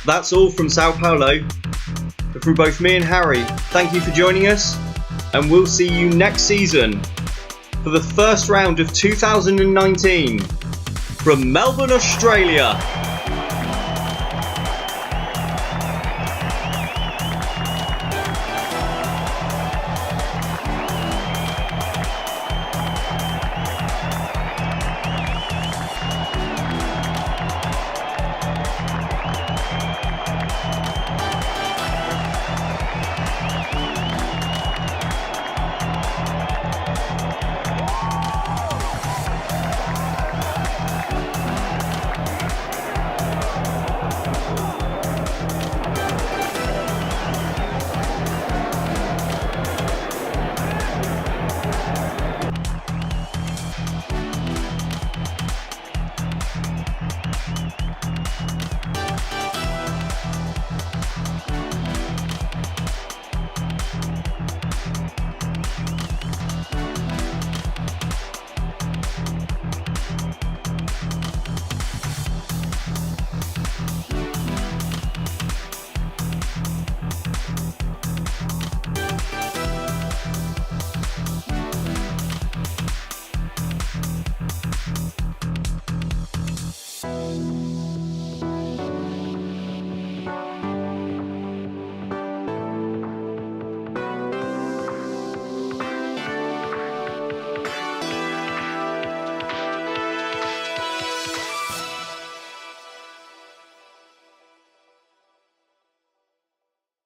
that's all from Sao Paulo. But from both me and Harry, thank you for joining us, and we'll see you next season for the first round of 2019 from Melbourne, Australia.